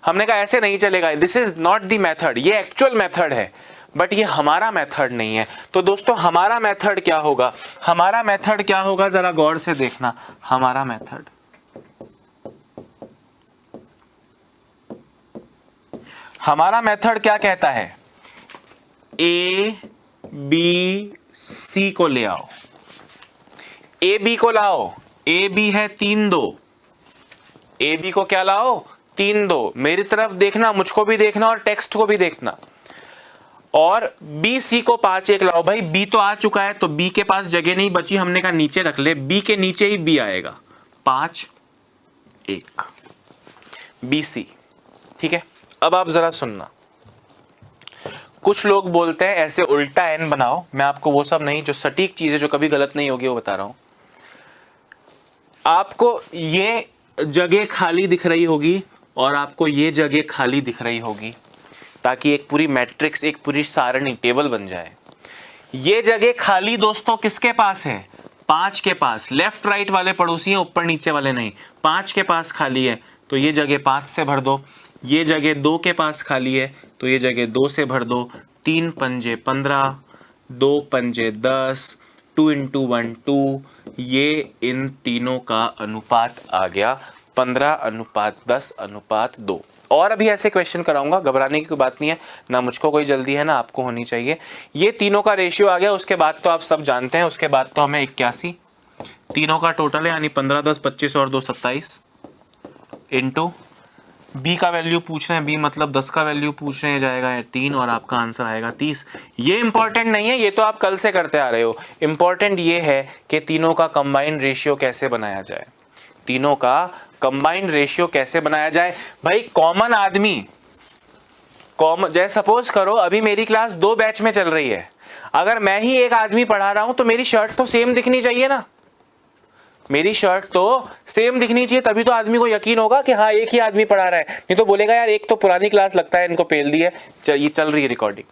हमने कहा ऐसे नहीं चलेगा, this is not the method, ये एक्चुअल मेथड है, बट ये हमारा मेथड नहीं है। तो दोस्तों हमारा मेथड क्या होगा, हमारा मेथड क्या होगा, जरा गौर से देखना। हमारा मेथड क्या कहता है, ए बी सी को ले आओ, ए बी को लाओ, ए बी है 3-2, ए बी को क्या लाओ 3-2, मेरी तरफ देखना, मुझको भी देखना और टेक्स्ट को भी देखना, और बी सी को 5-1 लाओ। भाई बी तो आ चुका है, तो बी के पास जगह नहीं बची, हमने कहा नीचे रख ले, बी के नीचे ही बी आएगा, 5-1 बी सी। ठीक है, अब आप जरा सुनना, कुछ लोग बोलते हैं ऐसे उल्टा एन बनाओ, मैं आपको वो सब नहीं, जो सटीक चीजें जो कभी गलत नहीं होगी वो बता रहा हूं। आपको ये जगह खाली दिख रही होगी और आपको ये जगह खाली दिख रही होगी, ताकि एक पूरी मैट्रिक्स, एक पूरी सारणी, टेबल बन जाए। ये जगह खाली दोस्तों किसके पास है, 5 के पास। लेफ्ट राइट वाले पड़ोसी हैं, ऊपर नीचे वाले नहीं। 5 के पास खाली है तो ये जगह 5 से भर दो। ये जगह 2 के पास खाली है तो ये जगह 2 से भर दो। 3 पंजे 15, 2 पंजे 10, 2 × 1 2, ये इन तीनों का अनुपात आ गया 15:10:2। और अभी ऐसे क्वेश्चन कराऊंगा, घबराने की कोई बात नहीं है, ना मुझको कोई जल्दी है ना आपको होनी चाहिए। ये तीनों का रेशियो आ गया, उसके बाद तो आप सब जानते हैं, उसके बाद तो हमें 81 तीनों का टोटल है, यानी 15, 10, 25 और 2 27 इंटू बी का वैल्यू पूछ रहे हैं, बी मतलब 10 का वैल्यू पूछ रहे हैं, जाएगा 3 और आपका आंसर आएगा 30। ये इंपॉर्टेंट नहीं है, ये तो आप कल से करते आ रहे हो। इंपॉर्टेंट ये है कि तीनों का कंबाइंड रेशियो कैसे बनाया जाए, तीनों का कंबाइंड रेशियो कैसे बनाया जाए। भाई कॉमन आदमी, जैसे सपोज करो अभी मेरी क्लास 2 बैच में चल रही है, अगर मैं ही एक आदमी पढ़ा रहा हूं तो मेरी शर्ट तो सेम दिखनी चाहिए ना, मेरी शर्ट तो सेम दिखनी चाहिए, तभी तो आदमी को यकीन होगा कि हाँ एक ही आदमी पढ़ा रहा है, नहीं तो बोलेगा यार एक तो पुरानी क्लास लगता है, इनको पेल दी है, ये चल रही है रिकॉर्डिंग।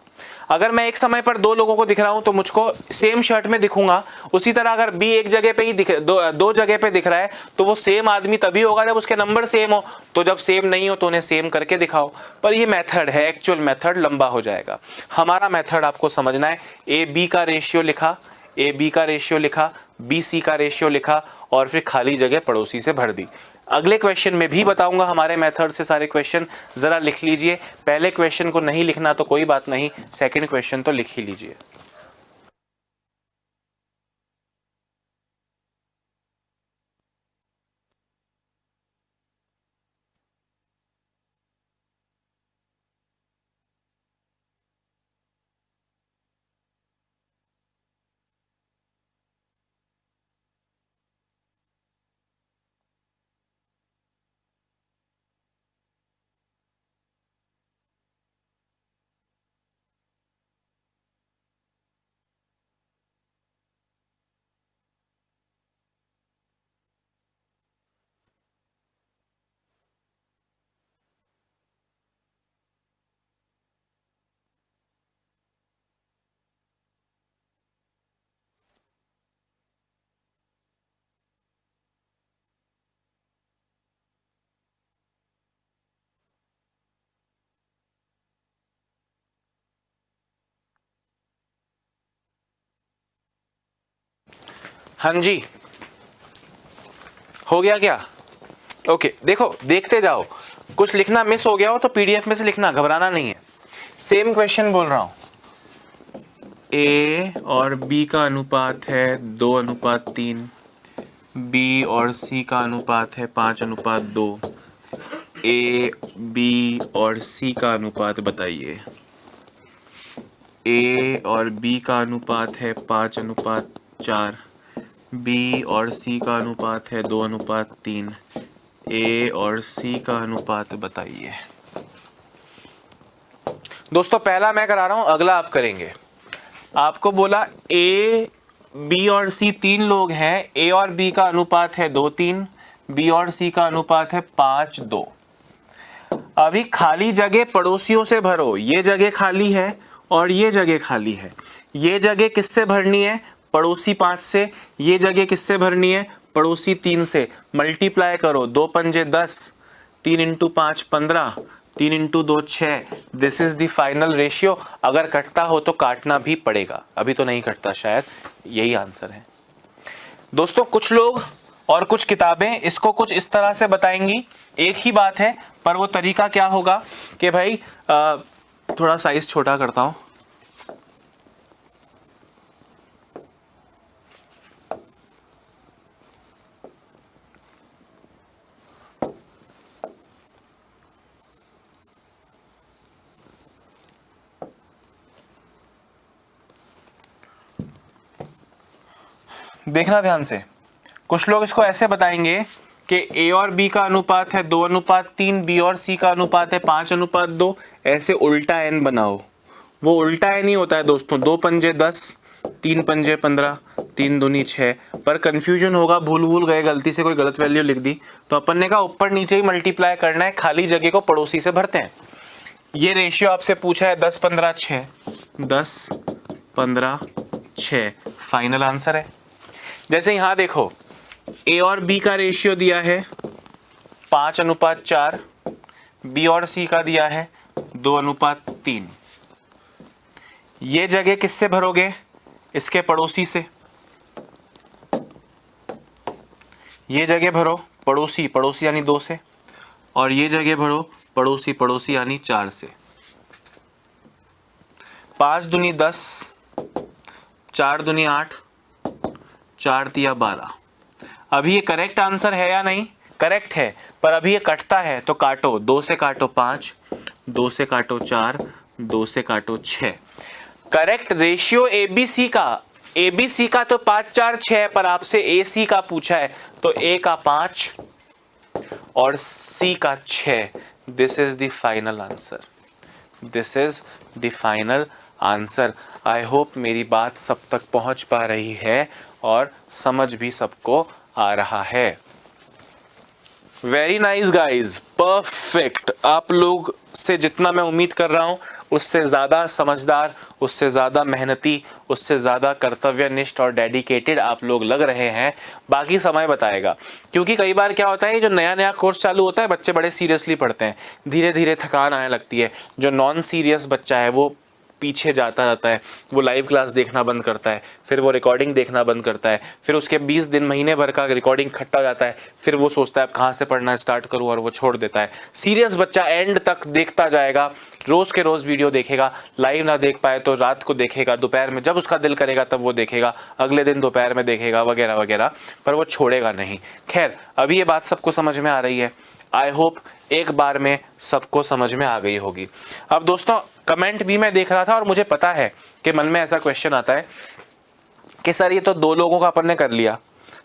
अगर मैं एक समय पर 2 लोगों को दिख रहा हूं तो मुझको सेम शर्ट में दिखूंगा, उसी तरह अगर बी एक जगह पे ही दो जगह पे दिख रहा है तो वो सेम आदमी तभी होगा जब उसके नंबर सेम हो, तो जब सेम नहीं हो तो उन्हें सेम करके दिखाओ। पर ये मेथड है, एक्चुअल मेथड लंबा हो जाएगा। हमारा मेथड आपको समझना है, ए बी का रेशियो लिखा, ए बी का रेशियो लिखा, बी सी का रेशियो लिखा, और फिर खाली जगह पड़ोसी से भर दी। अगले क्वेश्चन में भी बताऊंगा हमारे मेथड से सारे क्वेश्चन, जरा लिख लीजिए। पहले क्वेश्चन को नहीं लिखना तो कोई बात नहीं, सेकंड क्वेश्चन तो लिख ही लीजिए। हाँ जी, हो गया क्या? ओके, देखो देखते जाओ, कुछ लिखना मिस हो गया हो तो पीडीएफ में से लिखना, घबराना नहीं है। सेम क्वेश्चन बोल रहा हूं, ए और बी का अनुपात है 2:3, बी और सी का अनुपात है 5:2, ए बी और सी का अनुपात बताइए। ए और बी का अनुपात है 5:4, बी और सी का अनुपात है 2:3, ए और सी का अनुपात बताइए। दोस्तों पहला मैं करा रहा हूं, अगला आप करेंगे। आपको बोला ए बी और सी 3 लोग हैं, ए और बी का अनुपात है 2:3, बी और सी का अनुपात है 5:2। अभी खाली जगह पड़ोसियों से भरो, ये जगह खाली है और ये जगह खाली है। ये जगह किससे भरनी है? पड़ोसी 5 से। ये जगह किससे भरनी है? पड़ोसी 3 से। मल्टीप्लाई करो, 2 पंजे 10, 3 into 5 15, 3 into 2 6। This is the final ratio. अगर कटता हो तो काटना भी पड़ेगा, अभी तो नहीं कटता शायद, यही आंसर है। दोस्तों कुछ लोग और कुछ किताबें इसको कुछ इस तरह से बताएंगी, एक ही बात है, पर वो तरीका क्या होगा कि भाई थोड़ा साइज छोटा करता हूं। देखना ध्यान से, कुछ लोग इसको ऐसे बताएंगे कि ए और बी का अनुपात है 2:3, बी और सी का अनुपात है 5:2। ऐसे उल्टा एन बनाओ। वो उल्टा एन ही होता है दोस्तों, 2 पंजे 10, 3 पंजे 15, 3 दूनी 6। पर कंफ्यूजन होगा, भूल गए, गलती से कोई गलत वैल्यू लिख दी, तो अपन ने कहा ऊपर नीचे ही मल्टीप्लाई करना है, खाली जगह को पड़ोसी से भरते हैं। ये रेशियो आपसे पूछा है 10 15 6, 10 15 6 फाइनल आंसर है। जैसे यहां देखो, ए और बी का रेशियो दिया है 5:4, बी और सी का दिया है 2:3। ये जगह किससे भरोगे? इसके पड़ोसी से। ये जगह भरो पड़ोसी, पड़ोसी यानी 2 से, और ये जगह भरो पड़ोसी, पड़ोसी यानी 4 से। 5 दूनी 10, 4 दूनी 8, 4 तिया 12। अभी ये करेक्ट आंसर है या नहीं? करेक्ट है, पर अभी ये कटता है तो काटो, 2 से काटो 5, 2 से काटो 4, 2 से काटो 6। करेक्ट रेशियो एबीसी का तो 5 4 6, पर आपसे ए सी का पूछा है तो ए का 5 और सी का 6। This is the final answer, this is the final answer. I hope मेरी बात सब तक पहुंच पा रही है और समझ भी सबको आ रहा है। Very nice guys, perfect. आप लोग से जितना मैं उम्मीद कर रहा हूं उससे ज़्यादा समझदार, उससे ज़्यादा मेहनती, उससे ज़्यादा कर्तव्यनिष्ठ और डेडिकेटेड आप लोग लग रहे हैं। बाकी समय बताएगा, क्योंकि कई बार क्या होता है, जो नया नया कोर्स चालू होता है बच्चे बड़े सीरियसली पढ़ते हैं, धीरे धीरे थकान आने लगती है। जो नॉन सीरियस बच्चा है वो पीछे जाता है, वो लाइव क्लास देखना बंद करता है, फिर वो रिकॉर्डिंग देखना बंद करता है, फिर उसके 20 दिन महीने भर का रिकॉर्डिंग इकट्ठा हो जाता है, फिर वो सोचता है अब कहाँ से पढ़ना स्टार्ट करूँ, और वो छोड़ देता है। सीरियस बच्चा एंड तक देखता जाएगा, रोज़ के रोज़ वीडियो देखेगा, लाइव ना देख पाए तो रात को देखेगा, दोपहर में जब उसका दिल करेगा तब वो देखेगा, अगले दिन दोपहर में देखेगा, वगैरह वगैरह, पर वो छोड़ेगा नहीं। खैर, अभी ये बात सबको समझ में आ रही है। आई होप एक बार में सबको समझ में आ गई होगी। अब दोस्तों कमेंट भी मैं देख रहा था और मुझे पता है कि मन में ऐसा क्वेश्चन आता है कि सर ये तो 2 लोगों का अपन ने कर लिया,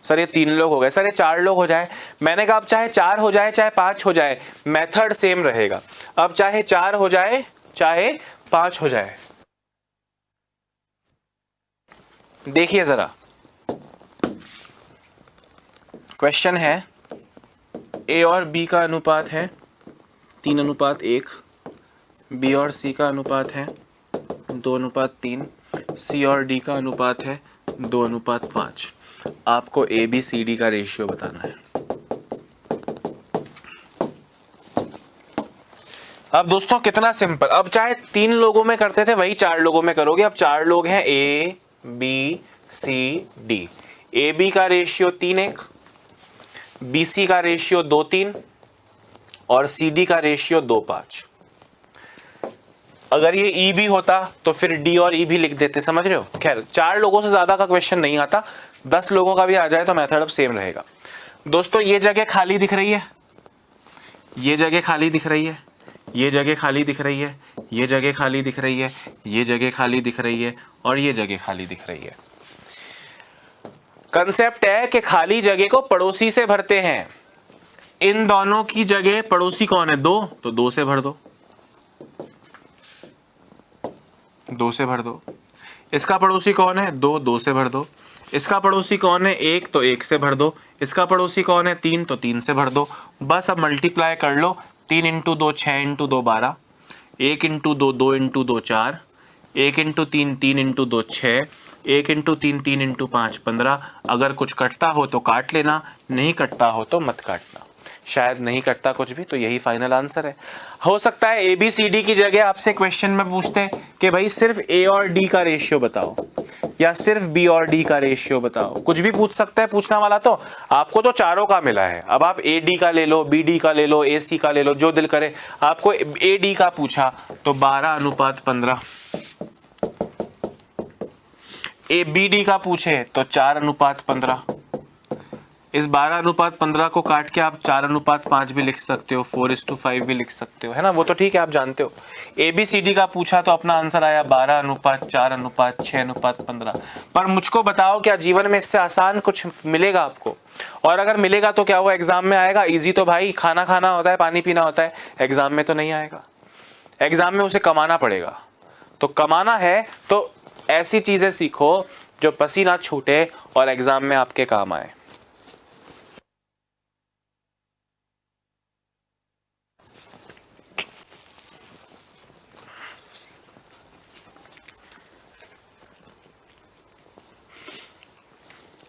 सर ये 3 लोग हो गए, सर ये 4 लोग हो जाए। मैंने कहा अब चाहे 4 हो जाए चाहे 5 हो जाए, मेथड सेम रहेगा। अब चाहे 4 हो जाए चाहे 5 हो जाए। देखिए जरा, क्वेश्चन है ए और बी का अनुपात है 3:1, बी और सी का अनुपात है 2:3, सी और डी का अनुपात है 2:5। आपको ए बी सी डी का रेशियो बताना है। अब दोस्तों कितना सिंपल, अब चाहे 3 लोगों में करते थे वही 4 लोगों में करोगे। अब 4 लोग हैं, A B C D. A B का रेशियो 3:1, बी सी का रेशियो 2:3 और सी डी का रेशियो 2:5। अगर ये ई भी होता तो फिर डी और ई भी लिख देते, समझ रहे हो। खैर 4 लोगों से ज्यादा का क्वेश्चन नहीं आता, 10 लोगों का भी आ जाए तो मेथड अब सेम रहेगा। दोस्तों ये जगह खाली दिख रही है, ये जगह खाली दिख रही है, ये जगह खाली दिख रही है, ये जगह खाली दिख रही है, ये जगह खाली दिख रही है और ये जगह खाली दिख रही है। कंसेप्ट है कि खाली जगह को पड़ोसी से भरते हैं। इन दोनों की जगह पड़ोसी कौन है? 2, तो 2 से भर दो, 2 से भर दो। इसका पड़ोसी कौन है? 2, 2 से भर दो। इसका पड़ोसी कौन है? 1, तो 1 से भर दो। इसका पड़ोसी कौन है? 3, तो 3 से भर दो। बस अब मल्टीप्लाई कर लो। 3 into 2 6 into 2 12, 1 into 2 2 into 2 4, 1 into 3 3 into 2 6, 1 into 3 3 into 5 15। अगर कुछ कटता हो तो काट लेना, नहीं कटता हो तो मत काटना। शायद नहीं कटता कुछ भी, तो यही फाइनल आंसर है। हो सकता है ABCD की जगह आपसे क्वेश्चन में पूछते हैं कि भाई सिर्फ A और D का रेशियो बताओ या सिर्फ B और D का रेशियो बताओ। कुछ भी पूछ सकता है पूछना वाला। तो आपको तो चारों का मिला है, अब आप AD का ले लो, BD का ले लो, AC का ले लो, जो दिल करे। आपको AD का पूछा तो 12:15, BD का पूछे तो 4:15। इस 12:15 को काट के आप 4:5 भी लिख सकते हो, 4:5 भी लिख सकते हो, है ना, वो तो ठीक है, आप जानते हो। ABCD का पूछा तो अपना आंसर आया 12:4:6:15। पर मुझको बताओ, क्या जीवन में इससे आसान कुछ मिलेगा आपको? और अगर मिलेगा तो क्या वो एग्जाम में आएगा? इजी तो भाई खाना खाना होता है, पानी पीना होता है, एग्जाम में तो नहीं आएगा। एग्जाम में उसे कमाना पड़ेगा। तो कमाना है तो ऐसी चीजें सीखो जो पसीना छूटे और एग्जाम में आपके काम आए।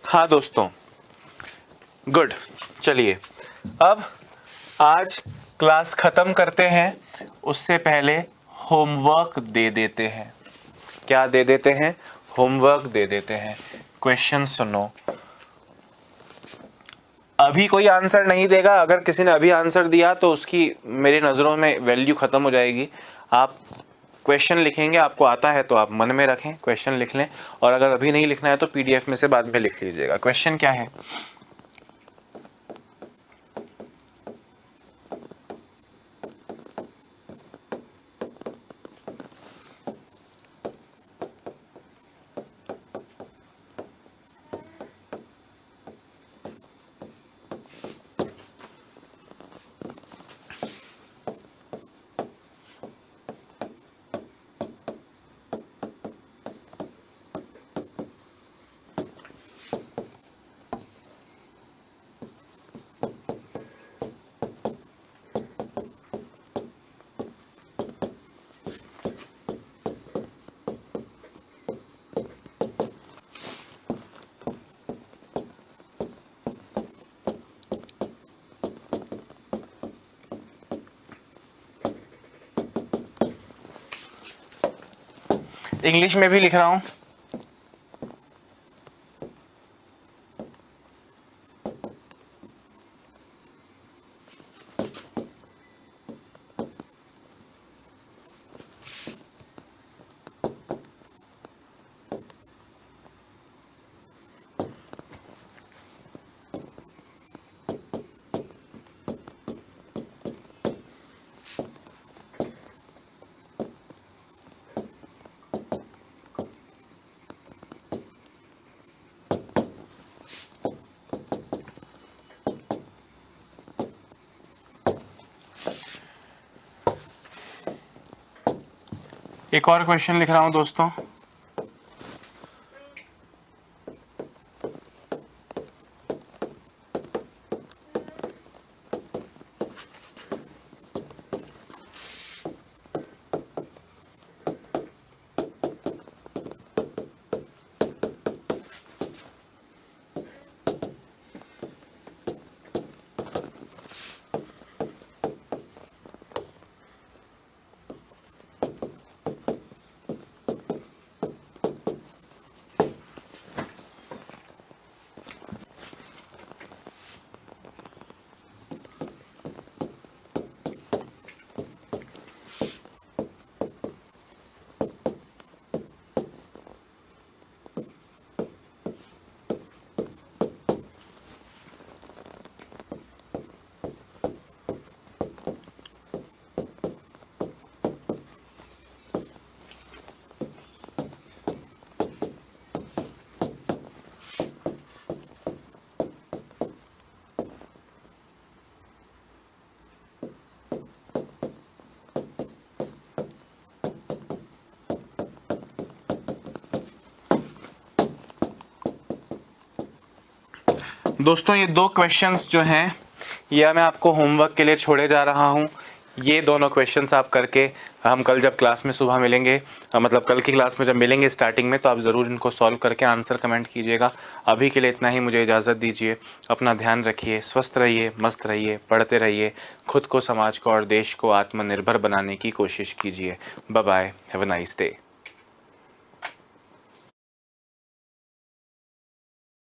हाँ दोस्तों, गुड। चलिए अब आज क्लास खत्म करते हैं, उससे पहले होमवर्क दे देते हैं। क्या दे देते हैं? होमवर्क दे देते हैं। क्वेश्चन सुनो। अभी कोई आंसर नहीं देगा। अगर किसी ने अभी आंसर दिया तो उसकी मेरी नज़रों में वैल्यू खत्म हो जाएगी। आप क्वेश्चन लिखेंगे, आपको आता है तो आप मन में रखें, क्वेश्चन लिख लें, और अगर अभी नहीं लिखना है तो PDF में से बाद में लिख लीजिएगा। क्वेश्चन क्या है? इंग्लिश में भी लिख रहा हूं। एक और क्वेश्चन लिख रहा हूं दोस्तों। दोस्तों ये 2 क्वेश्चंस जो हैं ये मैं आपको होमवर्क के लिए छोड़े जा रहा हूँ। ये दोनों क्वेश्चंस आप करके हम कल जब क्लास में सुबह मिलेंगे, मतलब कल की क्लास में जब मिलेंगे स्टार्टिंग में, तो आप ज़रूर इनको सॉल्व करके आंसर कमेंट कीजिएगा। अभी के लिए इतना ही, मुझे इजाज़त दीजिए। अपना ध्यान रखिए, स्वस्थ रहिए, मस्त रहिए, पढ़ते रहिए, खुद को, समाज को और देश को आत्मनिर्भर बनाने की कोशिश कीजिए। Bye bye, have a nice day.